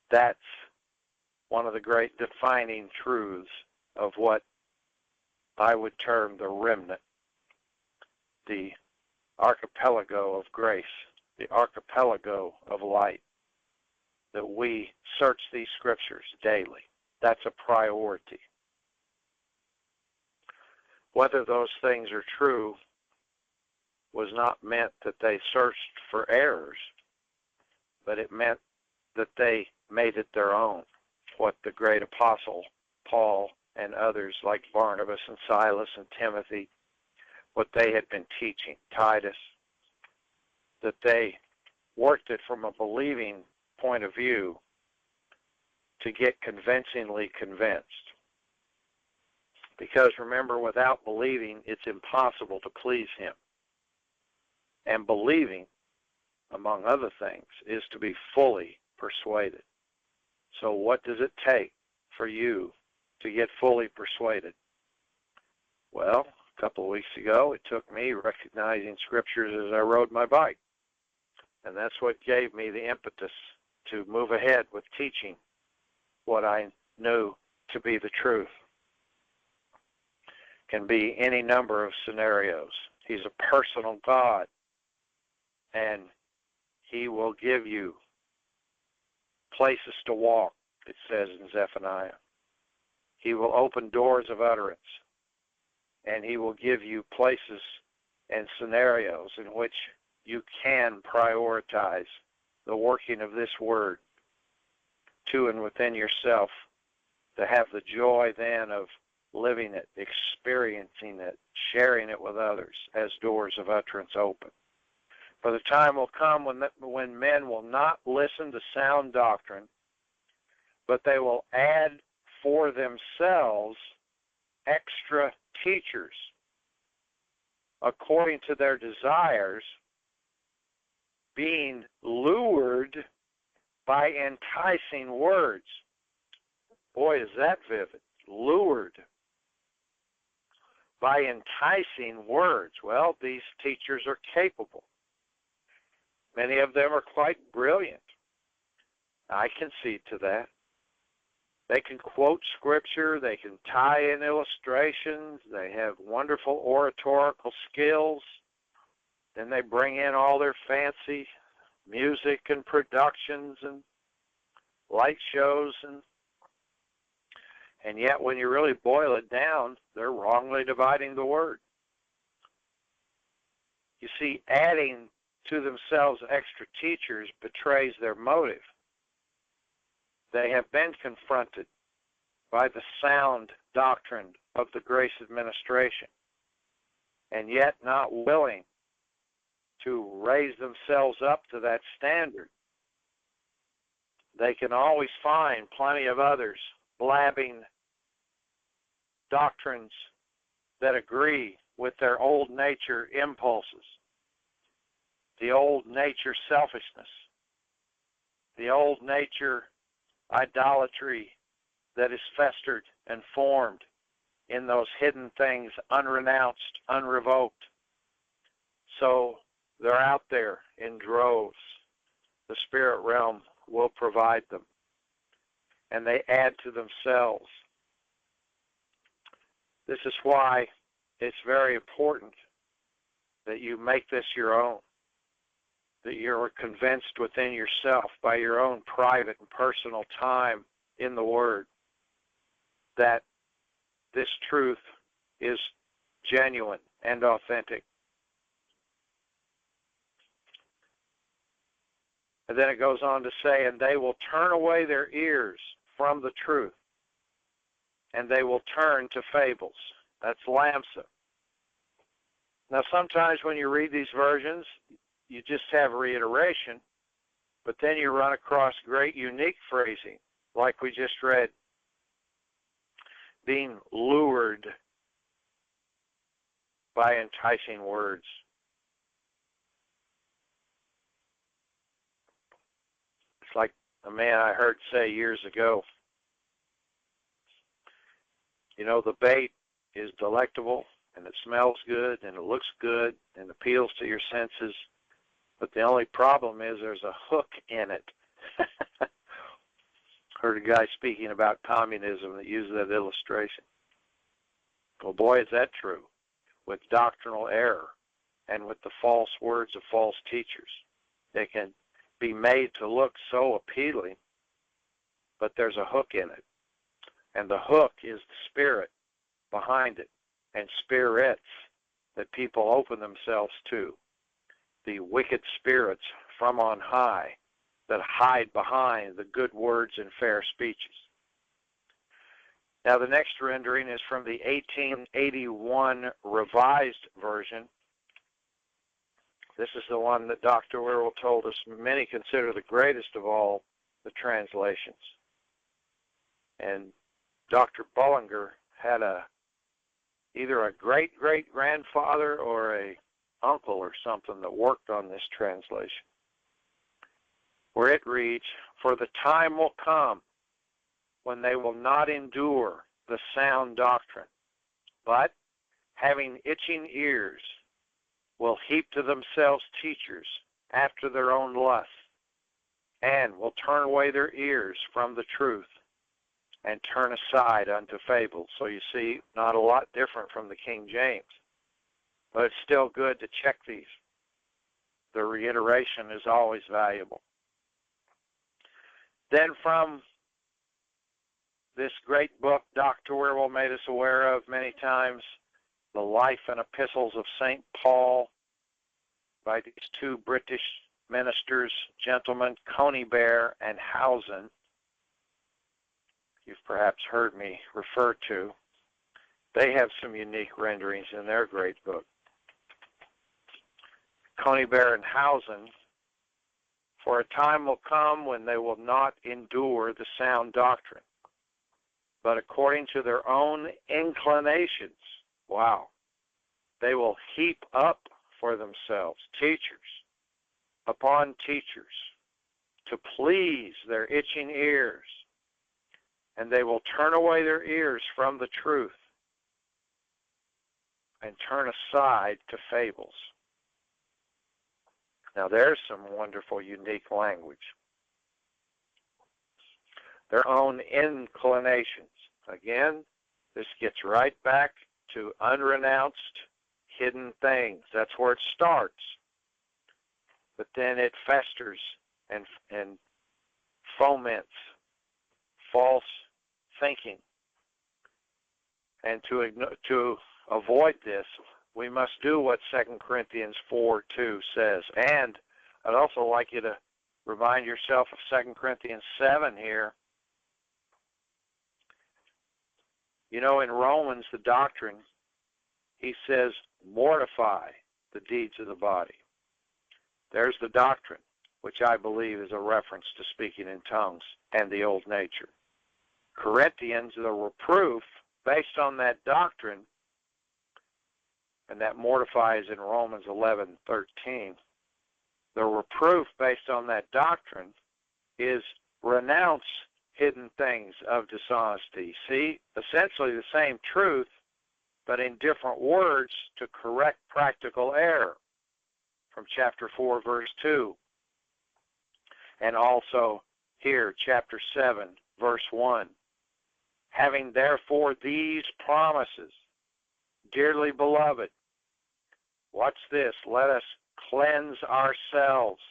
[SPEAKER 1] That's one of the great defining truths of what I would term the remnant, the archipelago of grace, the archipelago of light, that we search these Scriptures daily. That's a priority. Whether those things are true was not meant that they searched for errors, but it meant that they made it their own, what the great apostle Paul and others like Barnabas and Silas and Timothy, what they had been teaching, Titus, that they worked it from a believing point of view to get convincingly convinced. Because remember, without believing, it's impossible to please Him. And believing, among other things, is to be fully persuaded. So what does it take for you to get fully persuaded? Well, a couple of weeks ago, it took me recognizing Scriptures as I rode my bike. And that's what gave me the impetus to move ahead with teaching what I knew to be the truth. Can be any number of scenarios. He's a personal God, and He will give you places to walk, it says in Zephaniah. He will open doors of utterance, and He will give you places and scenarios in which you can prioritize the working of this word to and within yourself, to have the joy then of living it, experiencing it, sharing it with others as doors of utterance open. For the time will come when men will not listen to sound doctrine, but they will add for themselves extra teachers according to their desires, being lured by enticing words. Boy, is that vivid. Lured by enticing words. Well, these teachers are capable. Many of them are quite brilliant. I concede to that. They can quote scripture, they can tie in illustrations, they have wonderful oratorical skills, then they bring in all their fancy music and productions and light shows, and yet when you really boil it down, they're wrongly dividing the word. You see, adding to themselves extra teachers betrays their motive. They have been confronted by the sound doctrine of the grace administration, and yet not willing to raise themselves up to that standard. They can always find plenty of others blabbing doctrines that agree with their old nature impulses, the old nature selfishness, the old nature idolatry that is festered and formed in those hidden things, unrenounced, unrevoked. So they're out there in droves. The spirit realm will provide them, and they add to themselves. This is why it's very important that you make this your own, that you're convinced within yourself by your own private and personal time in the Word that this truth is genuine and authentic. And then it goes on to say, and they will turn away their ears from the truth, and they will turn to fables. That's Lamsa. Now, sometimes when you read these versions, you just have reiteration, but then you run across great unique phrasing, like we just read, being lured by enticing words. It's like a man I heard say years ago, you know, the bait is delectable, and it smells good, and it looks good, and appeals to your senses, but the only problem is there's a hook in it. Heard a guy speaking about communism that used that illustration. Well, boy, is that true with doctrinal error and with the false words of false teachers. They can be made to look so appealing, but there's a hook in it. And the hook is the spirit behind it, and spirits that people open themselves to, the wicked spirits from on high that hide behind the good words and fair speeches. Now, the next rendering is from the 1881 Revised Version. This is the one that Dr. Wierwille told us many consider the greatest of all the translations. And Dr. Bullinger had either a great-great-grandfather or a uncle or something that worked on this translation, where it reads, "For the time will come when they will not endure the sound doctrine, but, having itching ears, will heap to themselves teachers after their own lusts, and will turn away their ears from the truth, and turn aside unto fables." So you see, not a lot different from the King James, but it's still good to check these. The reiteration is always valuable. Then from this great book Dr. Wierwille made us aware of many times, The Life and Epistles of St. Paul, by these two British ministers, gentlemen, Conybeare and Housen. You've perhaps heard me refer to. They have some unique renderings in their great book. Conybeare and Housen, for a time will come when they will not endure the sound doctrine, but according to their own inclinations, wow, they will heap up for themselves teachers upon teachers to please their itching ears, and they will turn away their ears from the truth and turn aside to fables. Now there's some wonderful, unique language. Their own inclinations. Again, this gets right back to unrenounced, hidden things. That's where it starts. But then it festers and foments false thinking. And to avoid this, we must do what 2 Corinthians 4:2 says. And I'd also like you to remind yourself of 2 Corinthians 7 here. You know, in Romans, the doctrine, he says, mortify the deeds of the body. There's the doctrine, which I believe is a reference to speaking in tongues and the old nature. Corinthians, the reproof based on that doctrine, and that mortifies in Romans 11:13. The reproof based on that doctrine is renounce hidden things of dishonesty. See, essentially the same truth, but in different words to correct practical error from chapter 4, verse 2. And also here, chapter 7, verse 1. Having therefore these promises, dearly beloved, watch this, let us cleanse ourselves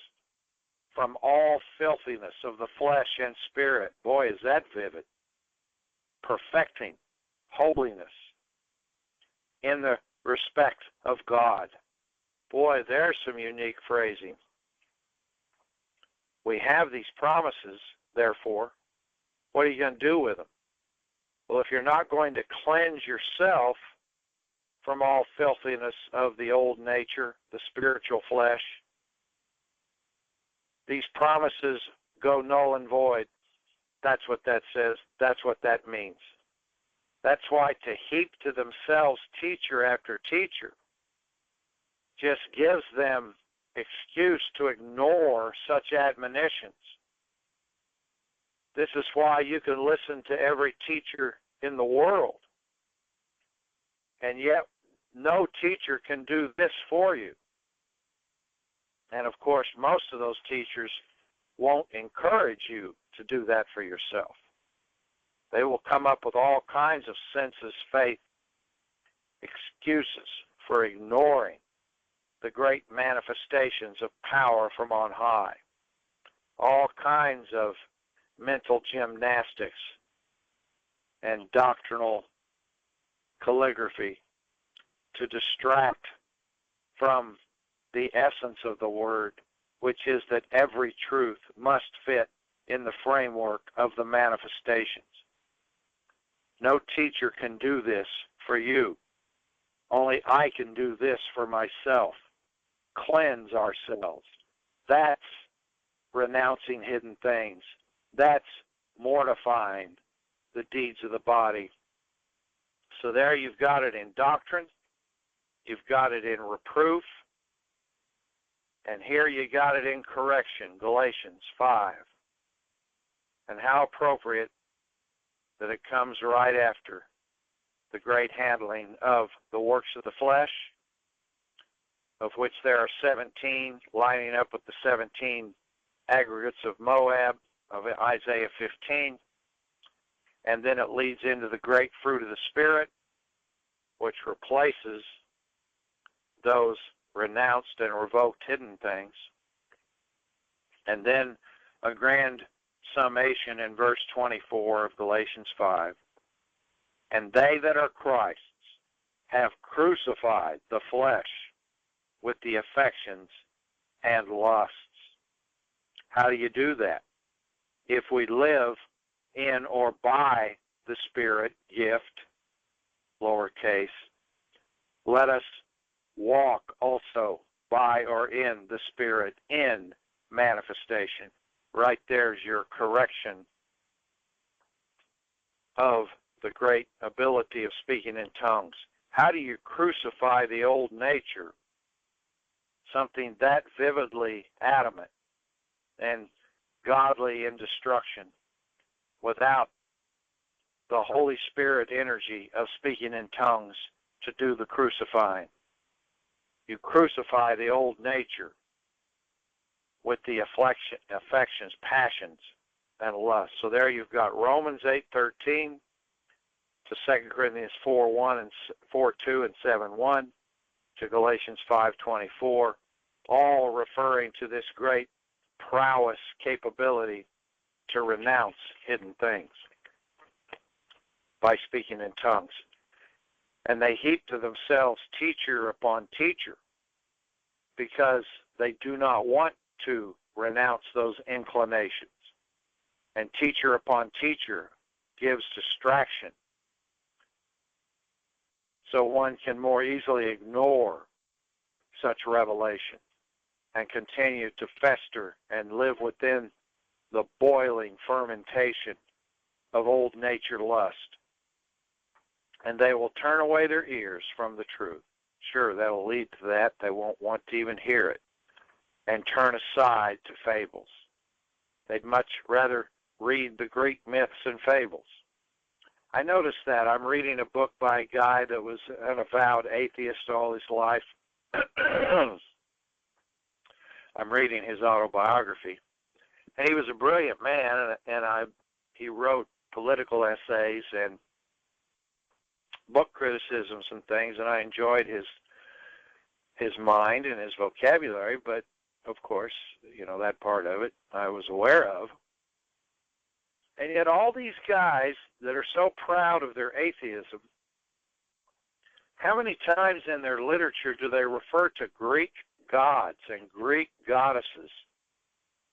[SPEAKER 1] from all filthiness of the flesh and spirit. Boy, is that vivid. Perfecting holiness in the respect of God. Boy, there's some unique phrasing. We have these promises, therefore. What are you going to do with them? Well, if you're not going to cleanse yourself from all filthiness of the old nature, the spiritual flesh, these promises go null and void. That's what that says. That's what that means. That's why to heap to themselves teacher after teacher just gives them excuse to ignore such admonitions. This is why you can listen to every teacher in the world, and yet no teacher can do this for you. And of course, most of those teachers won't encourage you to do that for yourself. They will come up with all kinds of senseless faith excuses for ignoring the great manifestations of power from on high. All kinds of mental gymnastics and doctrinal calligraphy to distract from the essence of the word, which is that every truth must fit in the framework of the manifestations. No teacher can do this for you. Only I can do this for myself. Cleanse ourselves. That's renouncing hidden things. That's mortifying the deeds of the body. So there you've got it in doctrine. You've got it in reproof. And here you got it in correction, Galatians 5. And how appropriate that it comes right after the great handling of the works of the flesh, of which there are 17, lining up with the 17 aggregates of Moab, of Isaiah 15. And then it leads into the great fruit of the Spirit, which replaces those renounced and revoked hidden things. And then a grand summation in verse 24 of Galatians 5. And they that are Christ's have crucified the flesh with the affections and lusts. How do you do that? If we live in or by the Spirit gift, lowercase, let us walk also by or in the Spirit in manifestation. Right there's your correction of the great ability of speaking in tongues. How do you crucify the old nature? Something that vividly adamant and godly in destruction without the Holy Spirit energy of speaking in tongues to do the crucifying. You crucify the old nature with the affections, passions, and lust. So there you've got Romans 8:13 to 2 Corinthians 4:1 and 4:2 and 7:1 to Galatians 5:24, all referring to this great prowess capability to renounce hidden things by speaking in tongues. And they heap to themselves teacher upon teacher because they do not want to renounce those inclinations. And teacher upon teacher gives distraction, so one can more easily ignore such revelation and continue to fester and live within the boiling fermentation of old nature lust. And they will turn away their ears from the truth. Sure, that will lead to that. They won't want to even hear it. And turn aside to fables. They'd much rather read the Greek myths and fables. I noticed that. I'm reading a book by a guy that was an avowed atheist all his life. I'm reading his autobiography. And he was a brilliant man, and he wrote political essays and book criticisms and things, and I enjoyed his mind and his vocabulary, but of course, that part of it I was aware of. And yet all these guys that are so proud of their atheism, how many times in their literature do they refer to Greek gods and Greek goddesses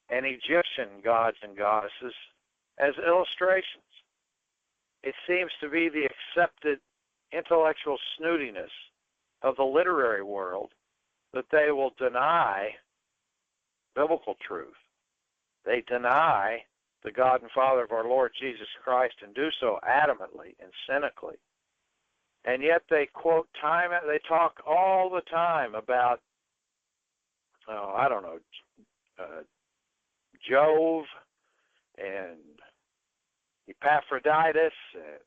[SPEAKER 1] and Egyptian gods and goddesses as illustrations? It seems to be the accepted intellectual snootiness of the literary world that they will deny biblical truth. They deny the God and Father of our Lord Jesus Christ and do so adamantly and cynically. And yet they they talk all the time about, Jove and Epaphroditus and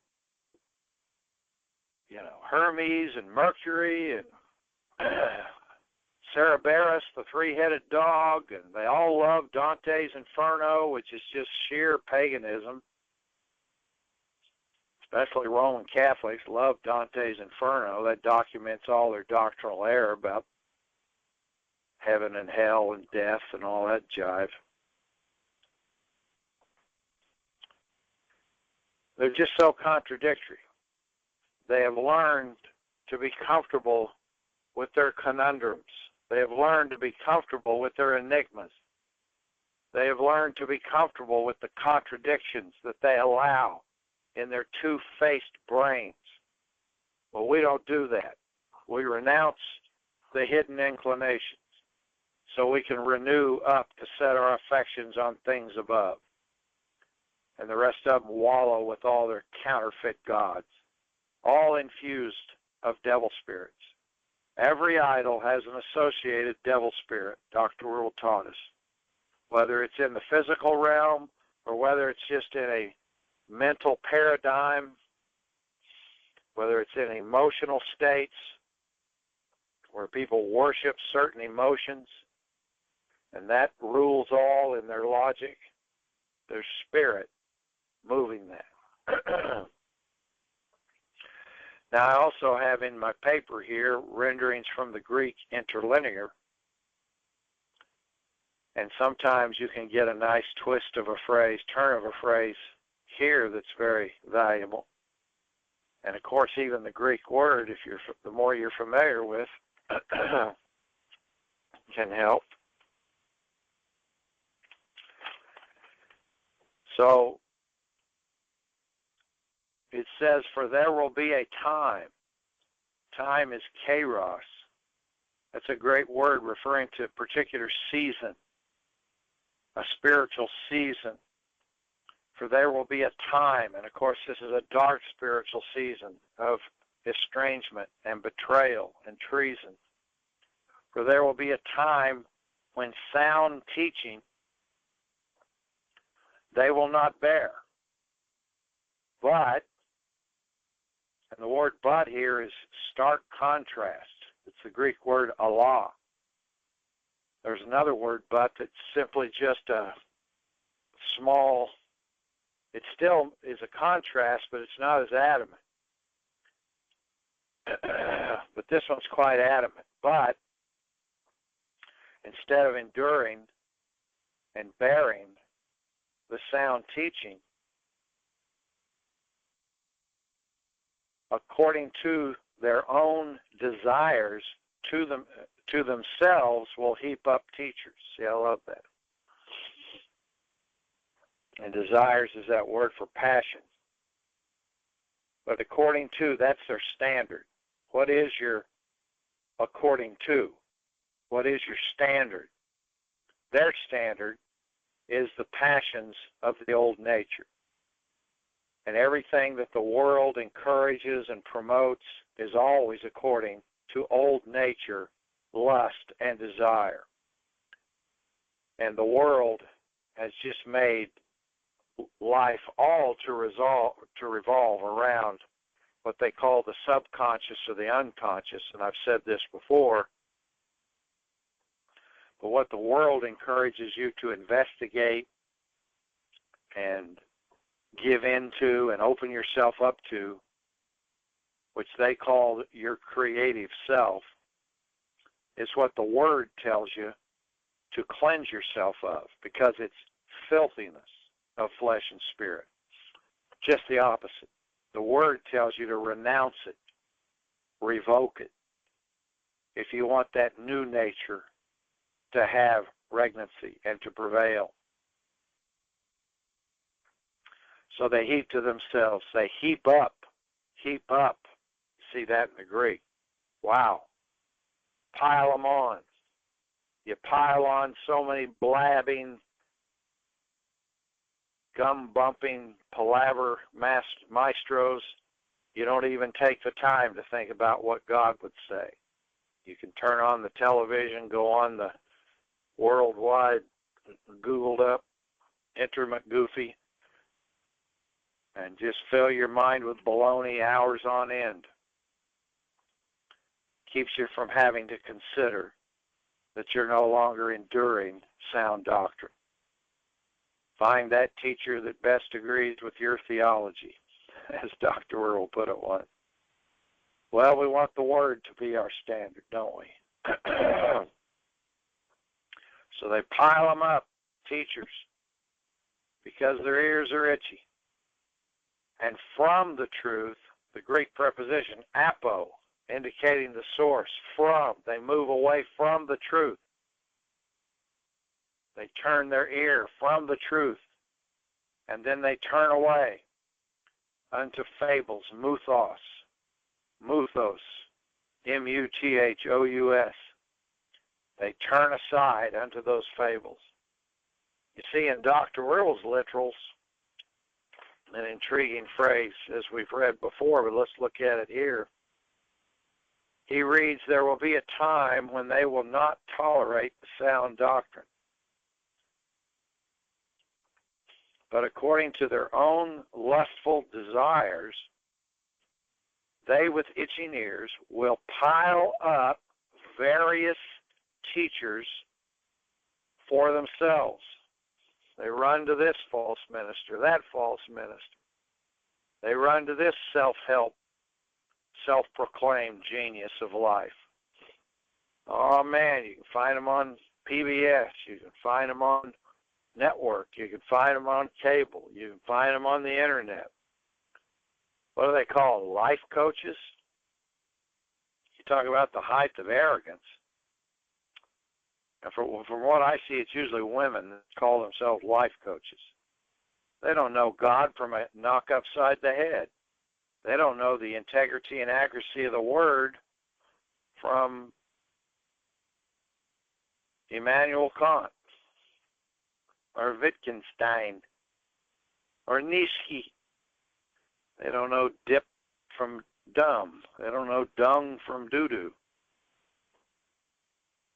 [SPEAKER 1] Hermes and Mercury and Cerberus, the three-headed dog, and they all love Dante's Inferno, which is just sheer paganism. Especially Roman Catholics love Dante's Inferno. That documents all their doctrinal error about heaven and hell and death and all that jive. They're just so contradictory. They have learned to be comfortable with their conundrums. They have learned to be comfortable with their enigmas. They have learned to be comfortable with the contradictions that they allow in their two-faced brains. Well, we don't do that. We renounce the hidden inclinations so we can renew up to set our affections on things above. And the rest of them wallow with all their counterfeit gods, all infused of devil spirits. Every idol has an associated devil spirit, Dr. World taught us. Whether it's in the physical realm or whether it's just in a mental paradigm, whether it's in emotional states where people worship certain emotions, and that rules all in their logic, their spirit moving that. Now, I also have in my paper here renderings from the Greek interlinear, and sometimes you can get a nice twist of a phrase, turn of a phrase here that's very valuable. And of course, even the Greek word, the more you're familiar with, can help. So it says, for there will be a time. Time is kairos. That's a great word referring to a particular season, a spiritual season. For there will be a time, and of course this is a dark spiritual season of estrangement and betrayal and treason. For there will be a time when sound teaching they will not bear. But, and the word but here is stark contrast. It's the Greek word Allah. There's another word but that's simply just a small, it still is a contrast, but it's not as adamant. But this one's quite adamant. But instead of enduring and bearing the sound teaching, according to their own desires, to themselves will heap up teachers. See, I love that. And desires is that word for passion. But according to, that's their standard. What is your according to? What is your standard? Their standard is the passions of the old nature. And everything that the world encourages and promotes is always according to old nature, lust, and desire. And the world has just made life all to revolve around what they call the subconscious or the unconscious. And I've said this before, but what the world encourages you to investigate and give into and open yourself up to, which they call your creative self, is what the Word tells you to cleanse yourself of, because it's filthiness of flesh and spirit. Just the opposite. The Word tells you to renounce it, revoke it, if you want that new nature to have regnancy and to prevail. So they heap to themselves. They heap up. Heap up. See that in the Greek. Wow. Pile them on. You pile on so many blabbing, gum-bumping, palaver maestros, you don't even take the time to think about what God would say. You can turn on the television, go on the worldwide, Googled up, enter McGoofy, and just fill your mind with baloney hours on end. Keeps you from having to consider that you're no longer enduring sound doctrine. Find that teacher that best agrees with your theology, as Dr. Earl put it once. Well, we want the Word to be our standard, don't we? So they pile them up, teachers, because their ears are itchy. And from the truth, the Greek preposition, apo, indicating the source, from, they move away from the truth. They turn their ear from the truth, and then they turn away unto fables, muthos, M-U-T-H-O-U-S. They turn aside unto those fables. You see, in Dr. Earl's literals, an intriguing phrase, as we've read before, but let's look at it here. He reads, there will be a time when they will not tolerate the sound doctrine, but according to their own lustful desires, they with itching ears will pile up various teachers for themselves. They run to this false minister, that false minister. They run to this self-help, self-proclaimed genius of life. Oh man, you can find them on PBS, you can find them on network, you can find them on cable, you can find them on the internet. What do they call life coaches? You talk about the height of arrogance. And from what I see, it's usually women that call themselves life coaches. They don't know God from a knock upside the head. They don't know the integrity and accuracy of the Word from Immanuel Kant or Wittgenstein or Nietzsche. They don't know dip from dumb. They don't know dung from doo-doo.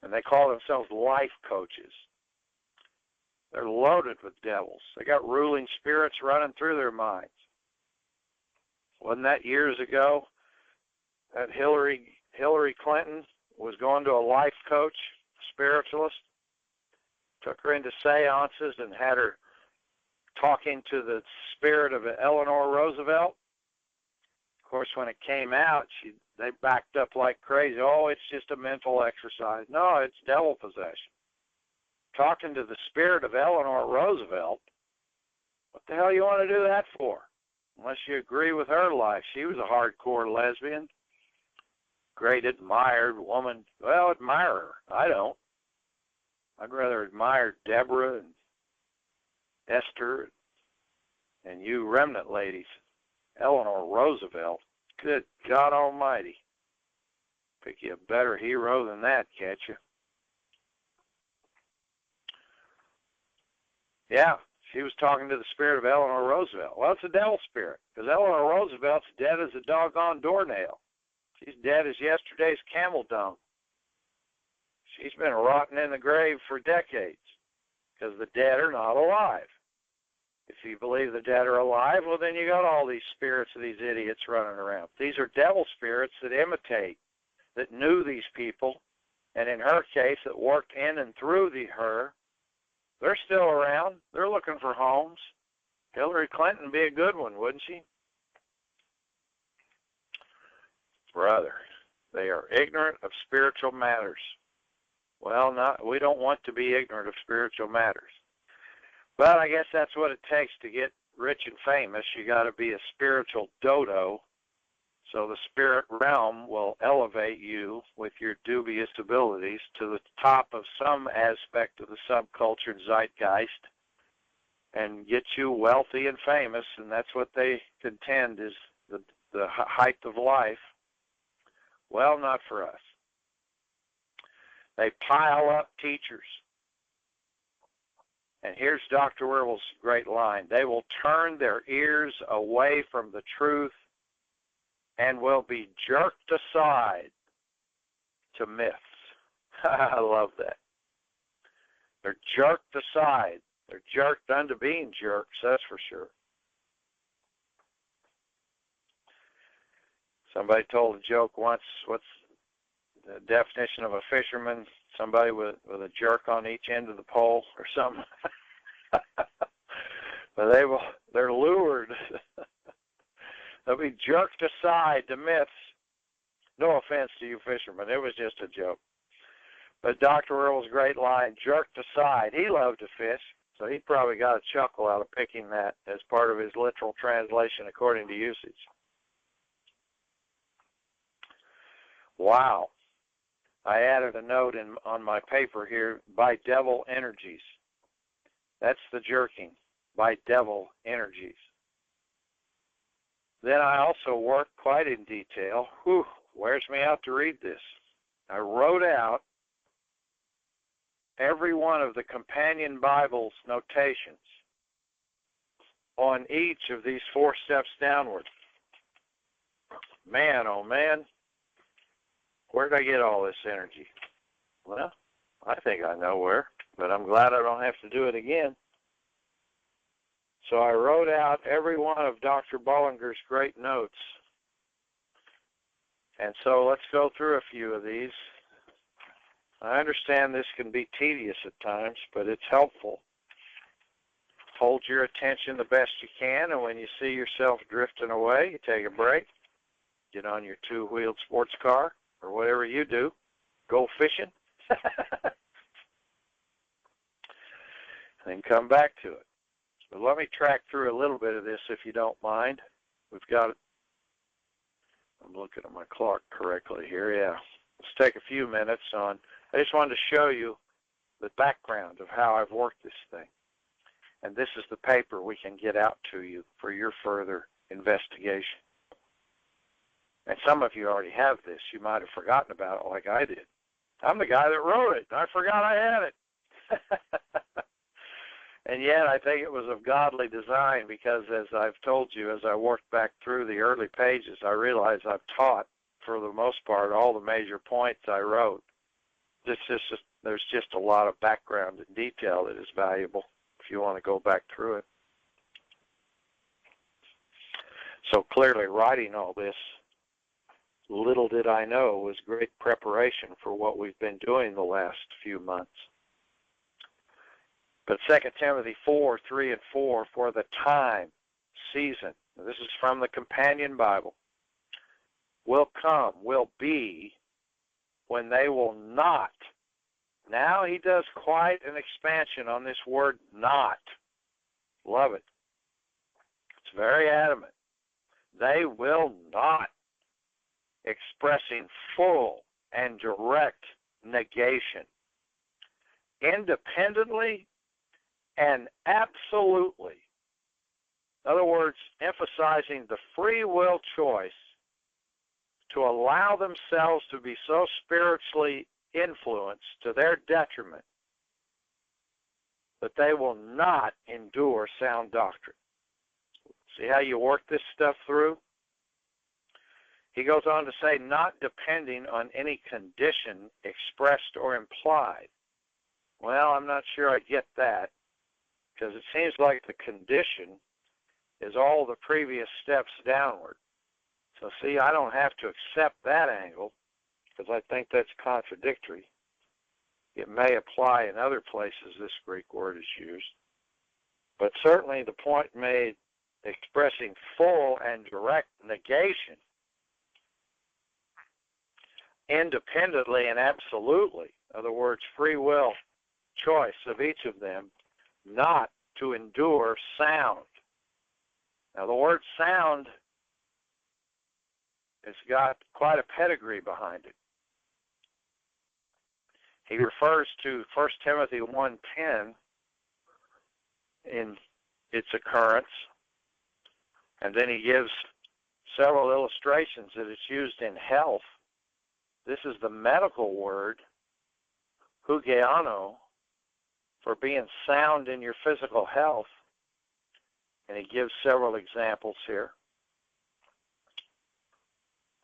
[SPEAKER 1] And they call themselves life coaches. They're loaded with devils. They got ruling spirits running through their minds. Wasn't that years ago that Hillary Clinton was going to a life coach, spiritualist, took her into seances and had her talking to the spirit of Eleanor Roosevelt? Of course, when it came out, they backed up like crazy. Oh, it's just a mental exercise. No, it's devil possession. Talking to the spirit of Eleanor Roosevelt, what the hell you want to do that for? Unless you agree with her life. She was a hardcore lesbian. Great admired woman. Well, admire her. I don't. I'd rather admire Deborah and Esther and you remnant ladies. Eleanor Roosevelt. Good God Almighty. Pick you a better hero than that, can't you? Yeah, she was talking to the spirit of Eleanor Roosevelt. Well, it's a devil spirit, because Eleanor Roosevelt's dead as a doggone doornail. She's dead as yesterday's camel dung. She's been rotting in the grave for decades, because the dead are not alive. If you believe the dead are alive, well, then you got all these spirits of these idiots running around. These are devil spirits that imitate, that knew these people, and in her case, that worked in and through her. They're still around. They're looking for homes. Hillary Clinton would be a good one, wouldn't she? Brother, they are ignorant of spiritual matters. Well, we don't want to be ignorant of spiritual matters. But I guess that's what it takes to get rich and famous. You got to be a spiritual dodo, so the spirit realm will elevate you with your dubious abilities to the top of some aspect of the subculture and zeitgeist and get you wealthy and famous, and that's what they contend is the height of life. Well, not for us. They pile up teachers. And here's Dr. Wervel's great line. They will turn their ears away from the truth and will be jerked aside to myths. I love that. They're jerked aside. They're jerked unto being jerks, that's for sure. Somebody told a joke once, what's the definition of a fisherman? Somebody with a jerk on each end of the pole or something. But they're lured. They'll be jerked aside to myths. No offense to you fishermen, it was just a joke. But Dr. Earl's great line, jerked aside. He loved to fish, so he probably got a chuckle out of picking that as part of his literal translation according to usage. Wow. I added a note on my paper here, by devil energies. That's the jerking, by devil energies. Then I also worked quite in detail. Wears me out to read this. I wrote out every one of the companion Bible's notations on each of these 4 steps downward. Man, oh man. Where did I get all this energy? Well, I think I know where, but I'm glad I don't have to do it again. So I wrote out every one of Dr. Bullinger's great notes. And so let's go through a few of these. I understand this can be tedious at times, but it's helpful. Hold your attention the best you can, and when you see yourself drifting away, you take a break, get on your 2-wheeled sports car, or whatever you do, go fishing, then come back to it. But let me track through a little bit of this if you don't mind. We've got it. I'm looking at my clock correctly here, yeah. Let's take a few minutes on. I just wanted to show you the background of how I've worked this thing. And this is the paper we can get out to you for your further investigation. And some of you already have this. You might have forgotten about it like I did. I'm the guy that wrote it. I forgot I had it. And yet I think it was of godly design because, as I've told you, as I worked back through the early pages, I realized I've taught, for the most part, all the major points I wrote. There's just a lot of background and detail that is valuable if you want to go back through it. So clearly writing all this, little did I know, was great preparation for what we've been doing the last few months. But 2 Timothy 4, 3 and 4, for the time, season, this is from the Companion Bible, will come, will be, when they will not. Now he does quite an expansion on this word not. Love it. It's very adamant. They will not, expressing full and direct negation, independently and absolutely. In other words, emphasizing the free will choice to allow themselves to be so spiritually influenced to their detriment that they will not endure sound doctrine. See how you work this stuff through? He goes on to say, not depending on any condition expressed or implied. Well, I'm not sure I get that, because it seems like the condition is all the previous steps downward. So see, I don't have to accept that angle, because I think that's contradictory. It may apply in other places this Greek word is used. But certainly the point made, expressing full and direct negation, independently and absolutely, in other words, free will choice of each of them, not to endure sound. Now the word sound has got quite a pedigree behind it. He refers to 1 Timothy 1:10 in its occurrence, and then he gives several illustrations that it's used in health. This is the medical word, hugiano, for being sound in your physical health. And he gives several examples here,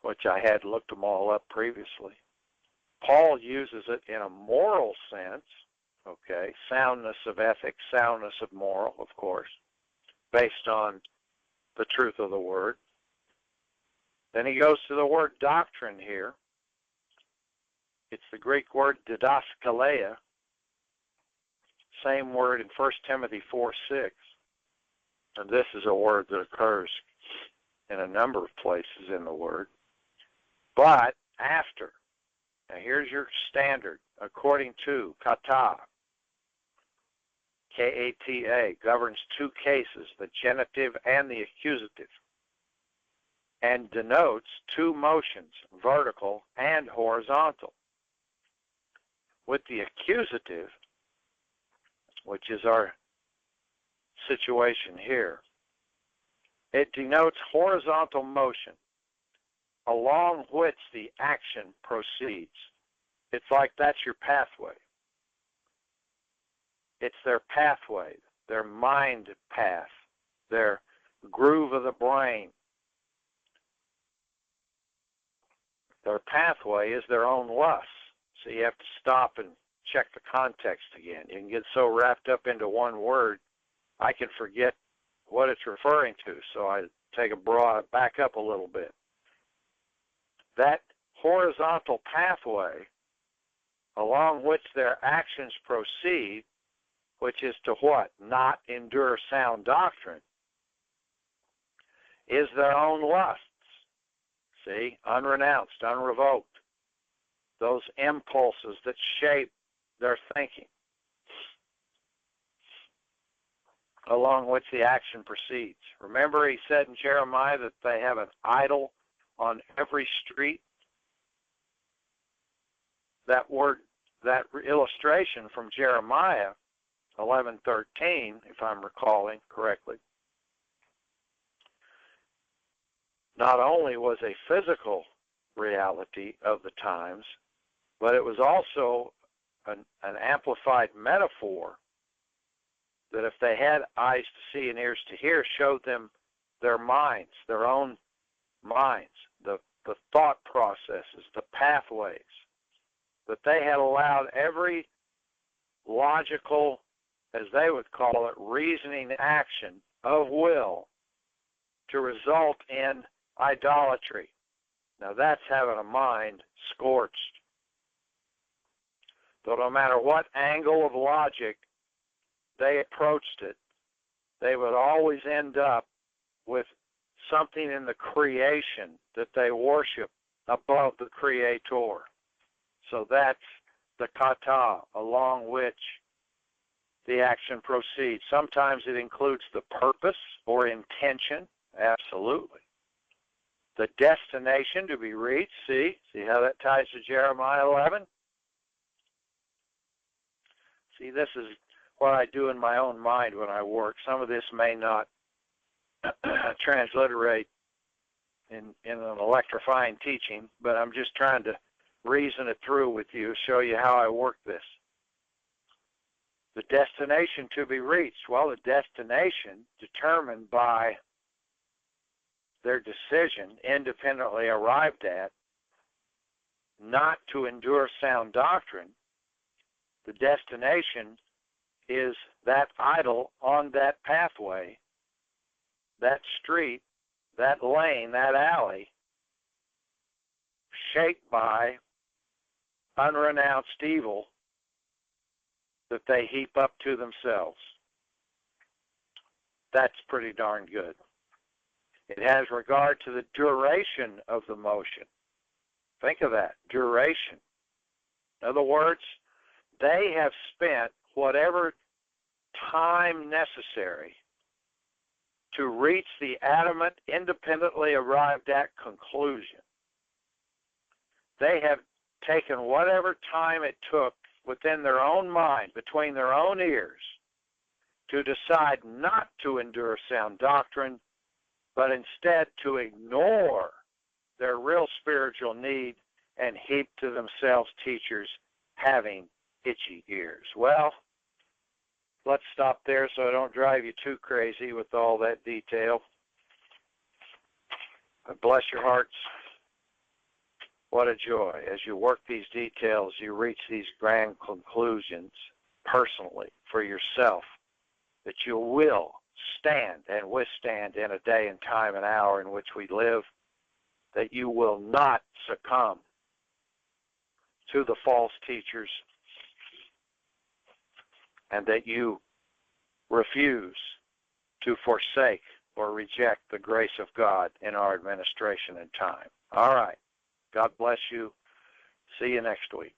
[SPEAKER 1] which I had looked them all up previously. Paul uses it in a moral sense, okay, soundness of ethics, soundness of moral, of course, based on the truth of the word. Then he goes to the word doctrine here. It's the Greek word didaskaleia, same word in 1 Timothy 4:6. And this is a word that occurs in a number of places in the word. But after, now here's your standard, according to kata, K-A-T-A, governs two cases, the genitive and the accusative, and denotes two motions, vertical and horizontal. With the accusative, which is our situation here, it denotes horizontal motion along which the action proceeds. It's like that's your pathway. It's their pathway, their mind path, their groove of the brain. Their pathway is their own lusts. So you have to stop and check the context again. You can get so wrapped up into one word, I can forget what it's referring to. So I take back up a little bit. That horizontal pathway along which their actions proceed, which is to what? Not endure sound doctrine, is their own lusts. See? Unrenounced, unrevoked. Those impulses that shape their thinking, along which the action proceeds. Remember, he said in Jeremiah that they have an idol on every street. That word that illustration from Jeremiah 11:13, if I'm recalling correctly, not only was a physical reality of the times, but it was also an amplified metaphor that if they had eyes to see and ears to hear, showed them their minds, their own minds, the thought processes, the pathways, that they had allowed every logical, as they would call it, reasoning action of will to result in idolatry. Now that's having a mind scorched. So no matter what angle of logic they approached it, they would always end up with something in the creation that they worship above the Creator. So that's the kata, along which the action proceeds. Sometimes it includes the purpose or intention, absolutely. The destination to be reached, see how that ties to Jeremiah 11? See, this is what I do in my own mind when I work. Some of this may not transliterate in an electrifying teaching, but I'm just trying to reason it through with you, show you how I work this. The destination to be reached, well, the destination determined by their decision, independently arrived at, not to endure sound doctrine. The destination is that idol on that pathway, that street, that lane, that alley, shaped by unrenounced evil that they heap up to themselves. That's pretty darn good. It has regard to the duration of the motion. Think of that, duration. In other words, they have spent whatever time necessary to reach the adamant, independently arrived at conclusion. They have taken whatever time it took within their own mind, between their own ears, to decide not to endure sound doctrine, but instead to ignore their real spiritual need and heap to themselves teachers having itchy ears. Well, let's stop there so I don't drive you too crazy with all that detail. But bless your hearts. What a joy. As you work these details, you reach these grand conclusions personally for yourself, that you will stand and withstand in a day and time and hour in which we live, that you will not succumb to the false teachers, and that you refuse to forsake or reject the grace of God in our administration and time. All right. God bless you. See you next week.